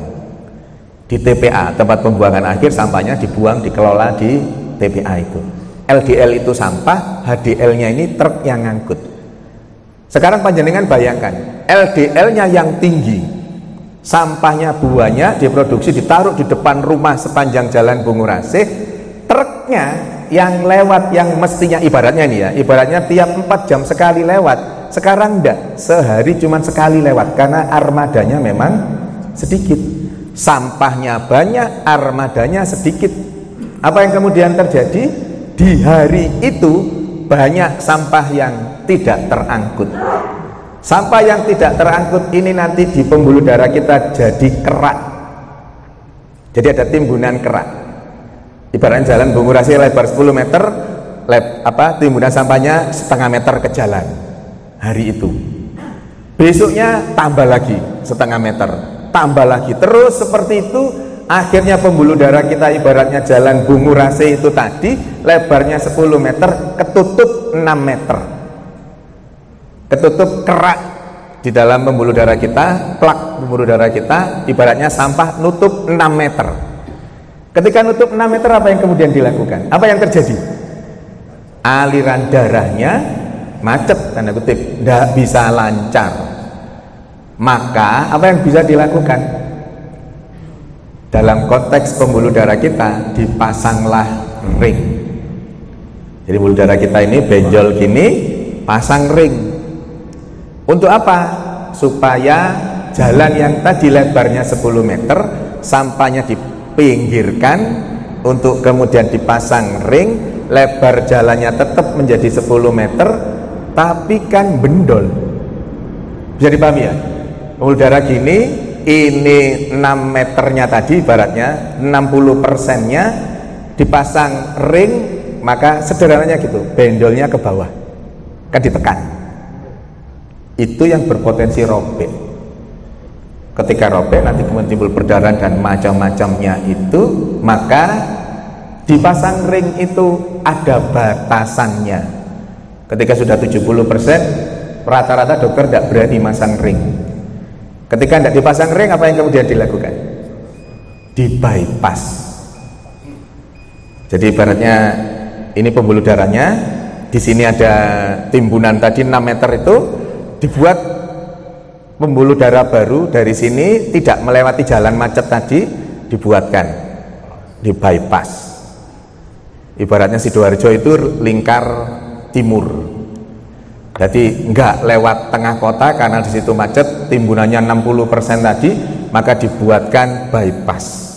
di TPA, tempat pembuangan akhir, sampahnya dibuang, dikelola di TPA itu. LDL itu sampah, HDL-nya ini truk yang ngangkut. Sekarang panjenengan bayangkan, LDL-nya yang tinggi, sampahnya buahnya diproduksi, ditaruh di depan rumah sepanjang jalan Bungurasi. Truknya yang lewat, yang mestinya ibaratnya nih ya, ibaratnya tiap 4 jam sekali lewat, sekarang enggak, sehari cuma sekali lewat karena armadanya memang sedikit, sampahnya banyak, armadanya sedikit. Apa yang kemudian terjadi? Di hari itu banyak sampah yang tidak terangkut. Sampah yang tidak terangkut ini nanti di pembuluh darah kita jadi kerak, jadi ada timbunan kerak. Ibaratnya jalan Bungurasi lebar 10 meter, timbunan sampahnya setengah meter ke jalan hari itu. Besoknya tambah lagi setengah meter, tambah lagi, terus seperti itu. Akhirnya pembuluh darah kita ibaratnya jalan Bungurasi itu tadi lebarnya 10 meter, ketutup 6 meter, ketutup kerak di dalam pembuluh darah kita, plak pembuluh darah kita, ibaratnya sampah nutup 6 meter. Ketika nutup 6 meter, apa yang kemudian dilakukan? Apa yang terjadi? Aliran darahnya macet, tanda kutip, tidak bisa lancar. Maka apa yang bisa dilakukan? Dalam konteks pembuluh darah kita, dipasanglah ring. Jadi pembuluh darah kita ini benjol gini, pasang ring. Untuk apa? Supaya jalan yang tadi lebarnya 10 meter, sampahnya pinggirkan, untuk kemudian dipasang ring, lebar jalannya tetap menjadi 10 meter, tapi kan bendol. Bisa dipahami ya? Pembuluh darah gini, ini 6 meternya tadi ibaratnya 60%-nya dipasang ring, maka sederhananya gitu, bendolnya ke bawah, kan ditekan. Itu yang berpotensi robek. Ketika robek nanti kemudian timbul perdarahan dan macam-macamnya itu, maka dipasang ring itu ada batasannya. Ketika sudah 70%, rata-rata dokter tidak berani masang ring. Ketika tidak dipasang ring, apa yang kemudian dilakukan? Di bypass. Jadi ibaratnya ini pembuluh darahnya, di sini ada timbunan tadi 6 meter itu, dibuat pembuluh darah baru dari sini, tidak melewati jalan macet tadi, dibuatkan di bypass. Ibaratnya Sidoarjo itu lingkar timur, Jadi enggak lewat tengah kota karena di situ macet, timbunannya 60% tadi, maka dibuatkan bypass.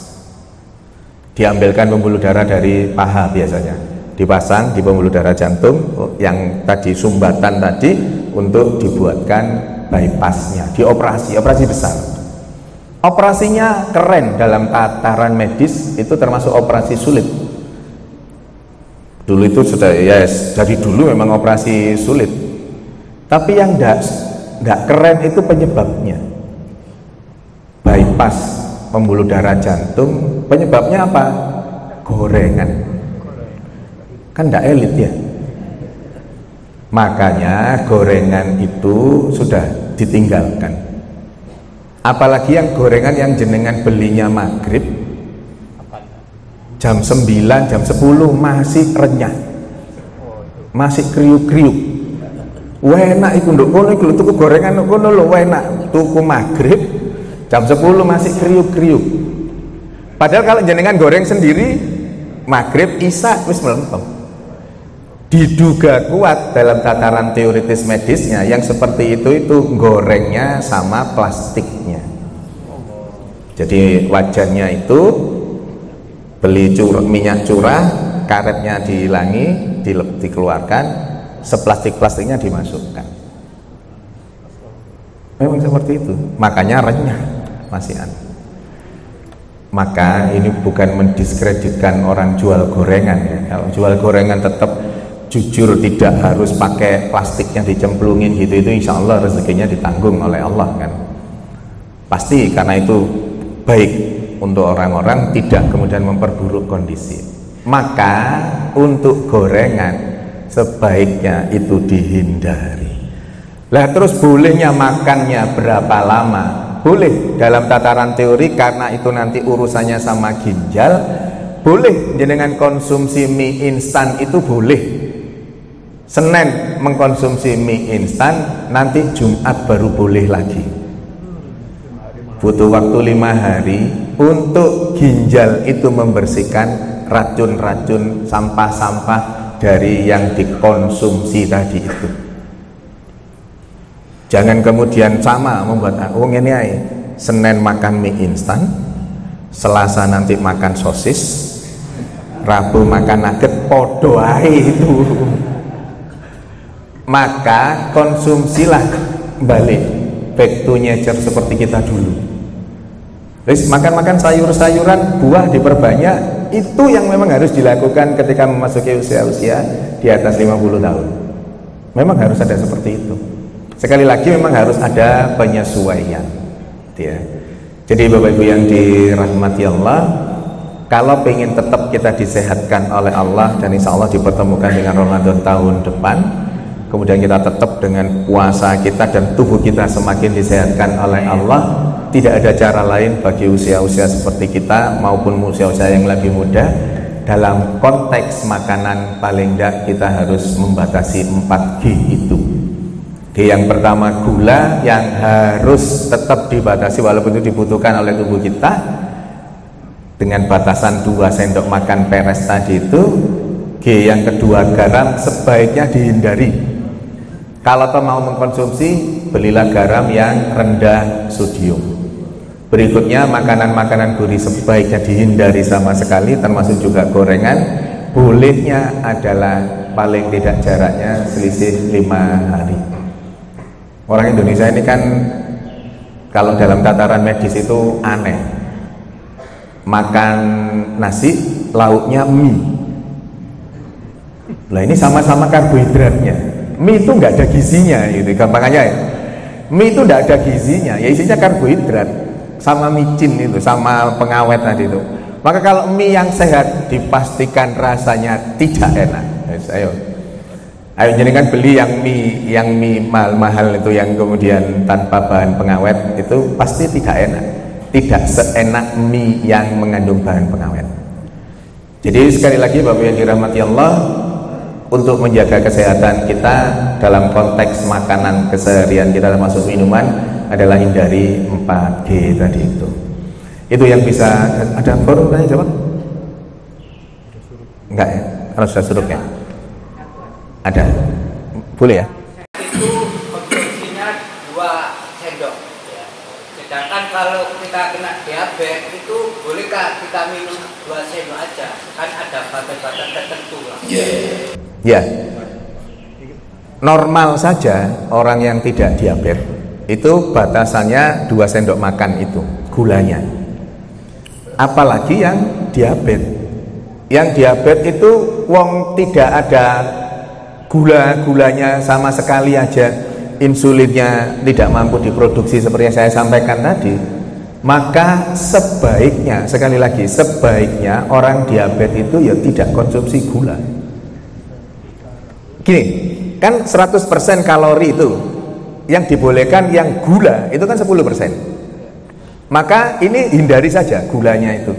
Diambilkan pembuluh darah dari paha biasanya, dipasang di pembuluh darah jantung yang tadi sumbatan tadi untuk dibuatkan bypassnya, dioperasi, operasi besar. Operasinya keren dalam tataran medis, itu termasuk operasi sulit. Dulu itu sudah dari dulu memang operasi sulit. Tapi yang enggak keren itu penyebabnya. Bypass pembuluh darah jantung, penyebabnya apa? Gorengan. Kan enggak elit ya. Makanya gorengan itu sudah ditinggalkan. Apalagi yang gorengan yang jenengan belinya maghrib jam 9, jam 10 masih renyah, masih kriuk-kriuk. Enak iku nduk kono iku tuku gorengan nduk kono lho enak. Tuku maghrib jam 10 masih kriuk-kriuk. Padahal kalau jenengan goreng sendiri maghrib isya wis melempem. Diduga kuat dalam tataran teoritis medisnya yang seperti itu gorengnya sama plastiknya. Jadi wajannya itu beli minyak curah, karetnya dihilangi, dikeluarkan, seplastik-plastiknya dimasukkan. Memang seperti itu, makanya renyah masih ada. Maka ini bukan mendiskreditkan orang jual gorengan ya. Kalau jual gorengan tetap jujur, tidak harus pakai plastiknya dicemplungin gitu, itu insya Allah rezekinya ditanggung oleh Allah kan. Pasti karena itu baik untuk orang-orang, tidak kemudian memperburuk kondisi. Maka untuk gorengan sebaiknya itu dihindari. Lah terus bolehnya makannya berapa lama? Boleh dalam tataran teori karena itu nanti urusannya sama ginjal. Boleh jenengan konsumsi mie instan itu boleh. Senin mengkonsumsi mie instan, nanti Jumat baru boleh lagi. Butuh waktu 5 hari untuk ginjal itu membersihkan racun-racun, sampah-sampah dari yang dikonsumsi tadi itu. Jangan kemudian sama membuat ini aja. Senin makan mie instan, Selasa nanti makan sosis, Rabu makan nugget, podo ae itu. Maka konsumsilah balik back to nature seperti kita dulu. Terus makan-makan sayur-sayuran, buah diperbanyak. Itu yang memang harus dilakukan ketika memasuki usia-usia di atas 50 tahun. Memang harus ada seperti itu. Sekali lagi memang harus ada penyesuaian ya. Jadi Bapak Ibu yang dirahmati Allah, kalau pengen tetap kita disehatkan oleh Allah dan insya Allah dipertemukan dengan Ramadan tahun depan, kemudian kita tetap dengan puasa kita dan tubuh kita semakin disehatkan oleh Allah, tidak ada cara lain bagi usia-usia seperti kita maupun usia-usia yang lebih muda. Dalam konteks makanan paling tidak kita harus membatasi 4G itu. G yang pertama gula yang harus tetap dibatasi walaupun itu dibutuhkan oleh tubuh kita dengan batasan 2 sendok makan peres tadi itu. G yang kedua garam sebaiknya dihindari. Kalau kita mau mengkonsumsi, belilah garam yang rendah sodium. Berikutnya makanan-makanan gurih sebaiknya dihindari sama sekali, termasuk juga gorengan. Bolehnya adalah paling tidak jaraknya selisih 5 hari. Orang Indonesia ini kan kalau dalam tataran medis itu aneh. Makan nasi, lauknya mie. Nah ini sama-sama karbohidratnya. Mie itu nggak ada gizinya, gitu gampangannya ya. Mie itu nggak ada gizinya, ya isinya karbohidrat sama micin itu, sama pengawet tadi itu. Maka kalau mie yang sehat dipastikan rasanya tidak enak. Ayo jenengan beli yang mie mahal-mahal itu yang kemudian tanpa bahan pengawet itu pasti tidak enak. Tidak seenak mie yang mengandung bahan pengawet. Jadi sekali lagi Bapak yang dirahmati Allah, untuk menjaga kesehatan kita dalam konteks makanan keseharian kita termasuk minuman adalah hindari 4G tadi itu. Itu yang bisa. Ada forum tanya jawab? Enggak ya? Kalau sudah surut ya? Ada? Boleh ya? 2 sendok ya. Sedangkan kalau kita kena diabetes itu bolehkah kita minum 2 sendok aja? Kan ada batas-batas tertentu lah. Ya, normal saja orang yang tidak diabetes itu batasannya 2 sendok makan itu gulanya. Apalagi yang diabetes. Yang diabetes itu wong tidak ada gulanya sama sekali aja, insulinnya tidak mampu diproduksi seperti yang saya sampaikan tadi, maka sebaiknya, sekali lagi, sebaiknya orang diabetes itu ya tidak konsumsi gula. Gini, kan 100% kalori itu yang dibolehkan yang gula itu kan 10%. Maka ini hindari saja gulanya itu.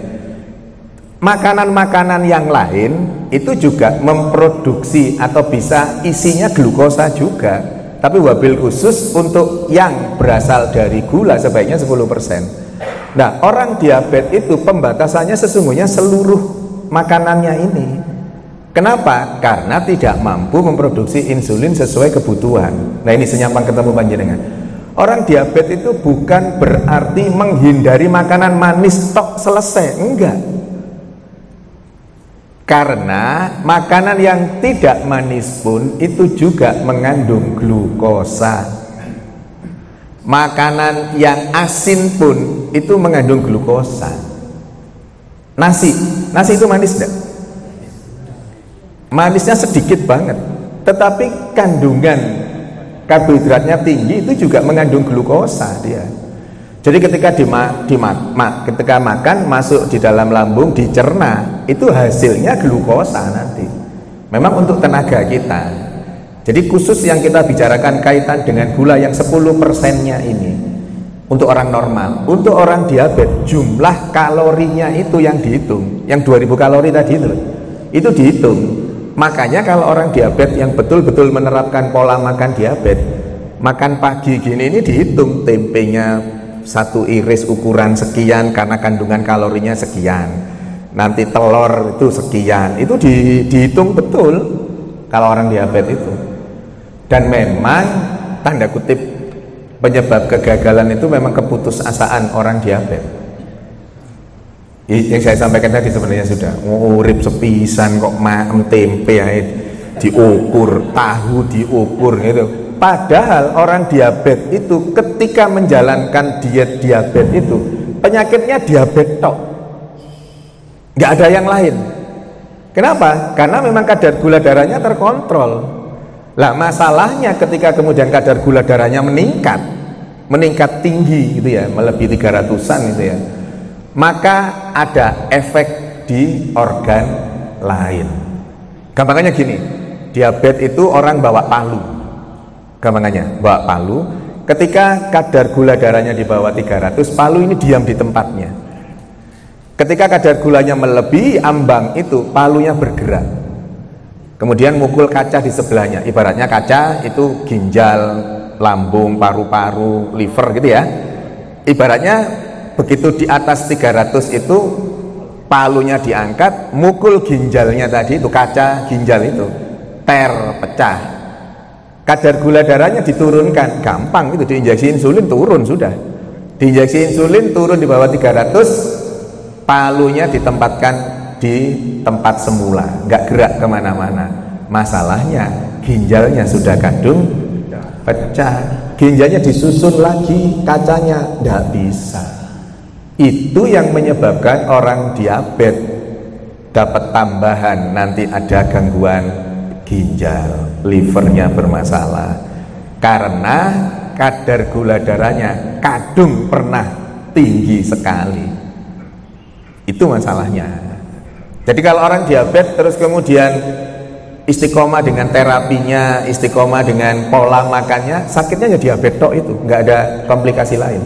Makanan-makanan yang lain itu juga memproduksi atau bisa isinya glukosa juga, tapi wabil khusus untuk yang berasal dari gula sebaiknya 10%. Nah, orang diabetes itu pembatasannya sesungguhnya seluruh makanannya ini. Kenapa? Karena tidak mampu memproduksi insulin sesuai kebutuhan. Nah, ini senyampang ketemu panjenengan. Orang diabetes itu bukan berarti menghindari makanan manis tok selesai, enggak. Karena makanan yang tidak manis pun itu juga mengandung glukosa. Makanan yang asin pun itu mengandung glukosa. Nasi itu manis enggak? Manisnya sedikit banget, tetapi kandungan karbohidratnya tinggi itu juga mengandung glukosa dia. Jadi ketika ketika makan masuk di dalam lambung dicerna, itu hasilnya glukosa nanti. Memang untuk tenaga kita. Jadi khusus yang kita bicarakan kaitan dengan gula yang 10%-nya ini untuk orang normal. Untuk orang diabetes jumlah kalorinya itu yang dihitung, yang 2000 kalori tadi itu dihitung. Makanya kalau orang diabetes yang betul-betul menerapkan pola makan diabetes, makan pagi gini ini dihitung tempenya 1 iris ukuran sekian karena kandungan kalorinya sekian, nanti telur itu sekian, itu dihitung betul kalau orang diabetes itu. Dan memang tanda kutip penyebab kegagalan itu memang keputusasaan orang diabetes. Yang saya sampaikan tadi sebenarnya sudah urip sepisan kok tempe diukur, tahu diukur gitu. Padahal orang diabetes itu ketika menjalankan diet diabetes itu penyakitnya diabetes tok, nggak ada yang lain. Kenapa? Karena memang kadar gula darahnya terkontrol. Lah masalahnya ketika kemudian kadar gula darahnya meningkat tinggi gitu ya, melebihi 300-an gitu ya, maka ada efek di organ lain. Gampangannya gini, diabetes itu orang bawa palu. Gampangannya, bawa palu, ketika kadar gula darahnya di bawah 300, palu ini diam di tempatnya. Ketika kadar gulanya melebihi ambang itu, palunya bergerak. Kemudian mukul kaca di sebelahnya. Ibaratnya kaca itu ginjal, lambung, paru-paru, liver gitu ya. Ibaratnya begitu di atas 300 itu palunya diangkat, mukul ginjalnya tadi itu, kaca ginjal itu pecah. Kadar gula darahnya diturunkan, gampang itu, diinjeksi insulin turun sudah. Diinjeksi insulin turun di bawah 300, palunya ditempatkan di tempat semula, nggak gerak kemana-mana. Masalahnya ginjalnya sudah kadung pecah, ginjalnya disusun lagi, kacanya nggak bisa. Itu yang menyebabkan orang diabetes dapat tambahan, nanti ada gangguan ginjal, livernya bermasalah karena kadar gula darahnya kadung pernah tinggi sekali. Itu masalahnya. Jadi kalau orang diabetes terus kemudian istiqomah dengan terapinya, istiqomah dengan pola makannya, sakitnya ya diabetes tok itu, nggak ada komplikasi lain.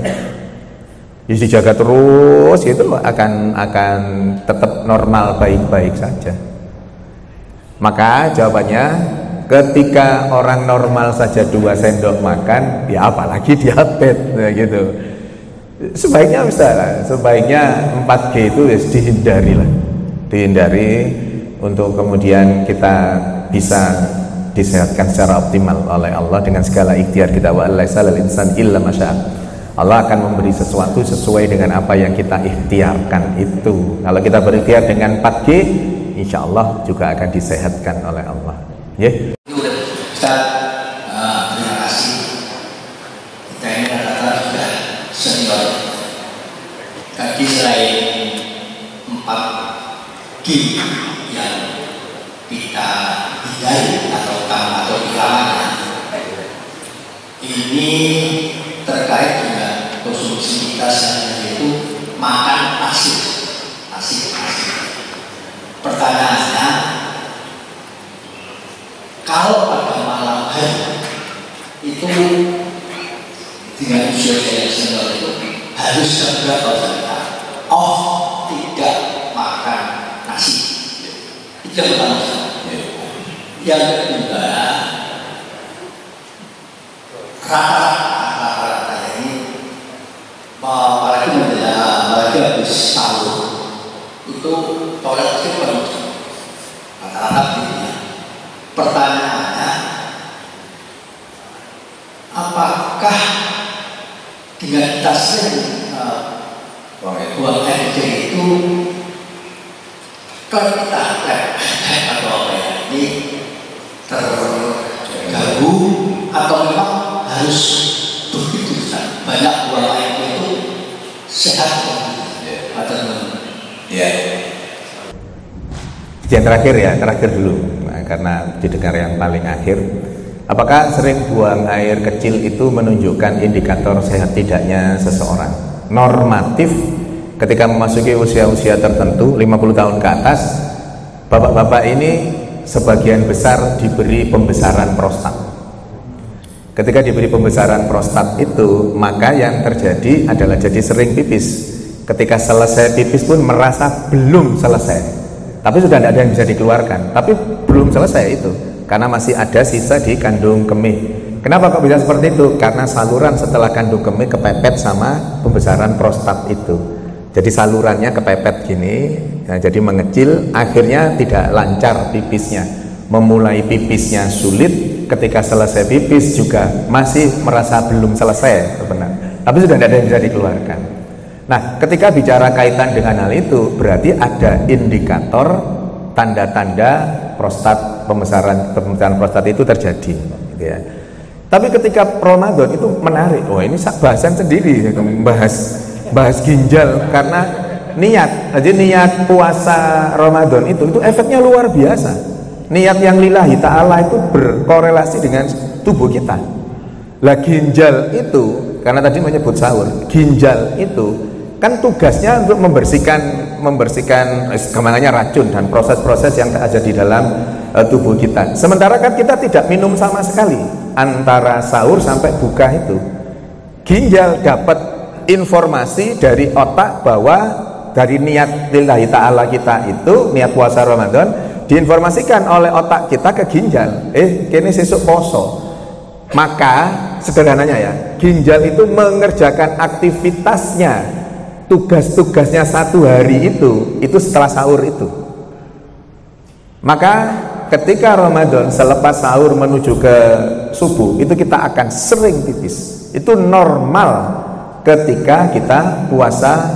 Jadi dijaga terus itu akan tetap normal, baik-baik saja. Maka jawabannya, ketika orang normal saja 2 sendok makan, ya apalagi diabetes gitu. Sebaiknya sebaiknya 4G itu dihindari untuk kemudian kita bisa disehatkan secara optimal oleh Allah dengan segala ikhtiar kita. Wa laisa lil insan illa ma syaa. Allah akan memberi sesuatu sesuai dengan apa yang kita ikhtiarkan itu. Kalau kita berikhtiar dengan 4G, insya Allah juga akan disehatkan oleh Allah. Ya. Ustaz, terima kasih. Kita ini rata-rata sudah senior. Tadi selain 4G yang kita hindari atau dilawan, ini terkait dengan konsumsi kita yaitu makan asin. Pertanyaannya, kalau pada malam hari itu dengan usia yang senior itu harus segera kita tidak makan nasi. Itu yang pertama. Yang kedua, rata-rata ini apalagi habis sahur itu toilet itu penuh rata-rata begini. Pertanyaannya, apakah dengan kita sering buang air kecil itu kalau kita atau apa ya ini terganggu atau memang harus begitu banyak buang air itu sehat atau ya. Yang terakhir dulu, nah, karena didengar yang paling akhir. Apakah sering buang air kecil itu menunjukkan indikator sehat tidaknya seseorang? Normatif ketika memasuki usia-usia tertentu 50 tahun ke atas, bapak-bapak ini sebagian besar diberi pembesaran prostat. Ketika diberi pembesaran prostat itu, maka yang terjadi adalah jadi sering pipis. Ketika selesai pipis pun merasa belum selesai, tapi sudah tidak ada yang bisa dikeluarkan, tapi belum selesai itu karena masih ada sisa di kandung kemih. Kenapa kok bisa seperti itu? Karena saluran setelah kandung kemih kepepet sama pembesaran prostat itu. Jadi salurannya kepepet gini, nah, jadi mengecil, akhirnya tidak lancar pipisnya. Memulai pipisnya sulit, ketika selesai pipis juga masih merasa belum selesai sebenarnya, tapi sudah tidak ada yang bisa dikeluarkan. Nah, ketika bicara kaitan dengan hal itu, berarti ada indikator tanda-tanda prostat, pembesaran prostat itu terjadi, gitu ya. Tapi ketika Ramadan itu menarik. Oh, ini bahasan sendiri, bahas ginjal karena niat. Jadi niat puasa Ramadan itu efeknya luar biasa. Niat yang lillahi ta'ala itu berkorelasi dengan tubuh kita. Lah ginjal itu, karena tadi menyebut sahur, ginjal itu kan tugasnya untuk membersihkan kemananya racun dan proses-proses yang ada di dalam tubuh kita. Sementara kan kita tidak minum sama sekali antara sahur sampai buka itu. Ginjal dapat informasi dari otak bahwa dari niat lillahi ta'ala kita itu, niat puasa Ramadan, diinformasikan oleh otak kita ke ginjal. Kini sesuk poso. Maka sederhananya ya, ginjal itu mengerjakan aktivitasnya, tugas-tugasnya satu hari itu setelah sahur itu. Maka ketika Ramadan selepas sahur menuju ke subuh itu kita akan sering pipis. Itu normal ketika kita puasa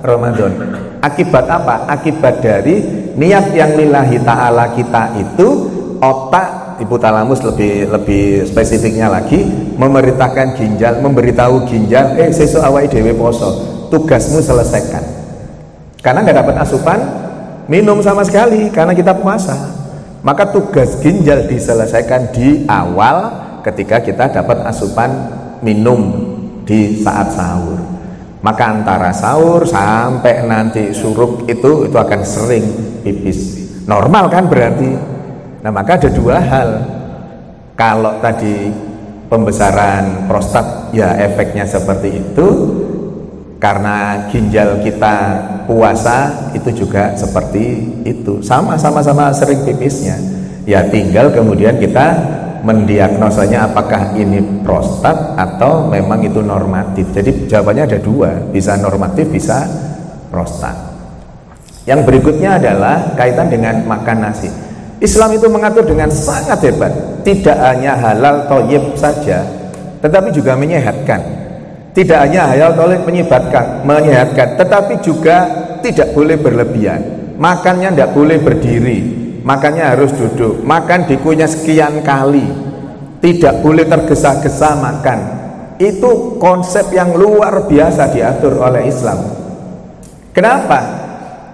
Ramadan. Akibat apa? Akibat dari niat yang lillahi ta'ala kita itu, otak hipotalamus lebih spesifiknya lagi memerintahkan ginjal, memberitahu ginjal, sesuk awake dhewe poso, tugasmu selesaikan. Karena nggak dapat asupan minum sama sekali karena kita puasa, maka tugas ginjal diselesaikan di awal ketika kita dapat asupan minum di saat sahur. Maka antara sahur sampai nanti suruk itu akan sering pipis. Normal kan berarti. Nah, maka ada dua hal. Kalau tadi pembesaran prostat ya efeknya seperti itu, karena ginjal kita puasa itu juga seperti itu. Sama-sama sering pipisnya. Ya tinggal kemudian kita mendiagnosanya apakah ini prostat atau memang itu normatif. Jadi jawabannya ada dua, bisa normatif, bisa prostat. Yang berikutnya adalah kaitan dengan makan nasi. Islam itu mengatur dengan sangat hebat. tidak hanya halal thayyib saja, tetapi juga menyehatkan. Tidak hanya halal thayyib menyehatkan, tetapi juga tidak boleh berlebihan. Makannya tidak boleh berdiri, makannya harus duduk. Makan dikunyah sekian kali, tidak boleh tergesa-gesa makan. Itu konsep yang luar biasa diatur oleh Islam. Kenapa?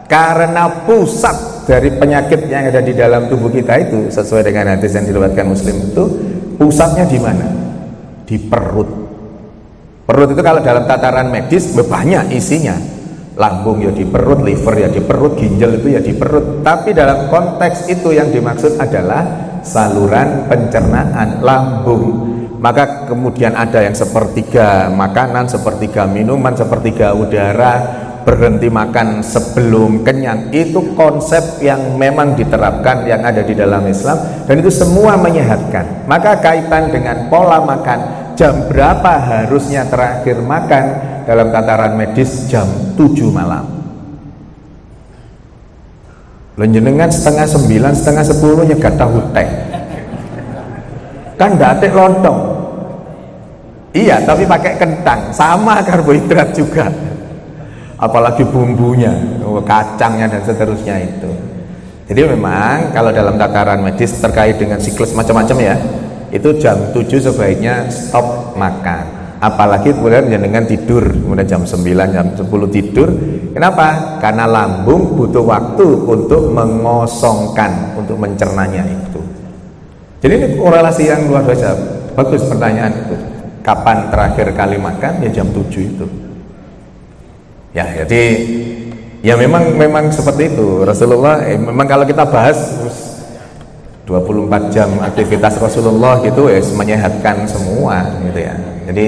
Karena pusat dari penyakit yang ada di dalam tubuh kita itu, sesuai dengan hadis yang diriwayatkan Muslim, itu pusatnya di mana? Di perut. Perut itu kalau dalam tataran medis banyak isinya. Lambung ya di perut, liver ya di perut, ginjal itu ya di perut. Tapi dalam konteks itu yang dimaksud adalah saluran pencernaan, lambung. Maka kemudian ada yang sepertiga makanan, sepertiga minuman, sepertiga udara, berhenti makan sebelum kenyang. Itu konsep yang memang diterapkan, yang ada di dalam Islam, dan itu semua menyehatkan. Maka kaitan dengan pola makan, jam berapa harusnya terakhir makan, dalam tataran medis jam 7 malam. Lenjenengan setengah 9, setengah 10 nyegat tahu teh, kan datek lontong. Iya, tapi pakai kentang, sama karbohidrat juga, apalagi bumbunya, kacangnya dan seterusnya itu. Jadi memang kalau dalam tataran medis terkait dengan siklus macam-macam ya, itu jam 7 sebaiknya stop makan. Apalagi kemudian dengan tidur, kemudian jam 9, jam 10 tidur. Kenapa? Karena lambung butuh waktu untuk mengosongkan, untuk mencernanya itu. Jadi ini korelasi yang luar biasa. Bagus pertanyaan itu. Kapan terakhir kali makan? Ya jam 7 itu. Ya, jadi ya memang seperti itu. Rasulullah memang kalau kita bahas 24 jam aktivitas Rasulullah gitu ya, menyehatkan semua gitu ya. Jadi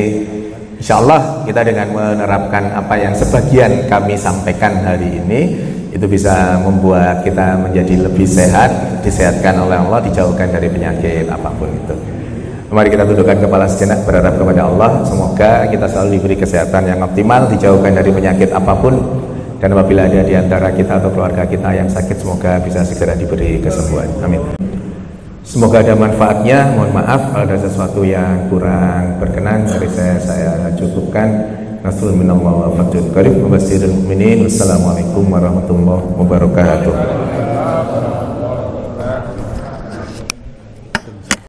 insya Allah kita dengan menerapkan apa yang sebagian kami sampaikan hari ini, itu bisa membuat kita menjadi lebih sehat, disehatkan oleh Allah, dijauhkan dari penyakit apapun itu. Mari kita tundukkan kepala sejenak, berharap kepada Allah semoga kita selalu diberi kesehatan yang optimal, dijauhkan dari penyakit apapun, dan apabila ada di antara kita atau keluarga kita yang sakit, semoga bisa segera diberi kesembuhan. Amin. Semoga ada manfaatnya. Mohon maaf kalau ada sesuatu yang kurang berkenan dari saya cukupkan. Nasrul minallah wa fathun qarib wa basyiril mu'minin. Wassalamualaikum warahmatullahi wabarakatuh.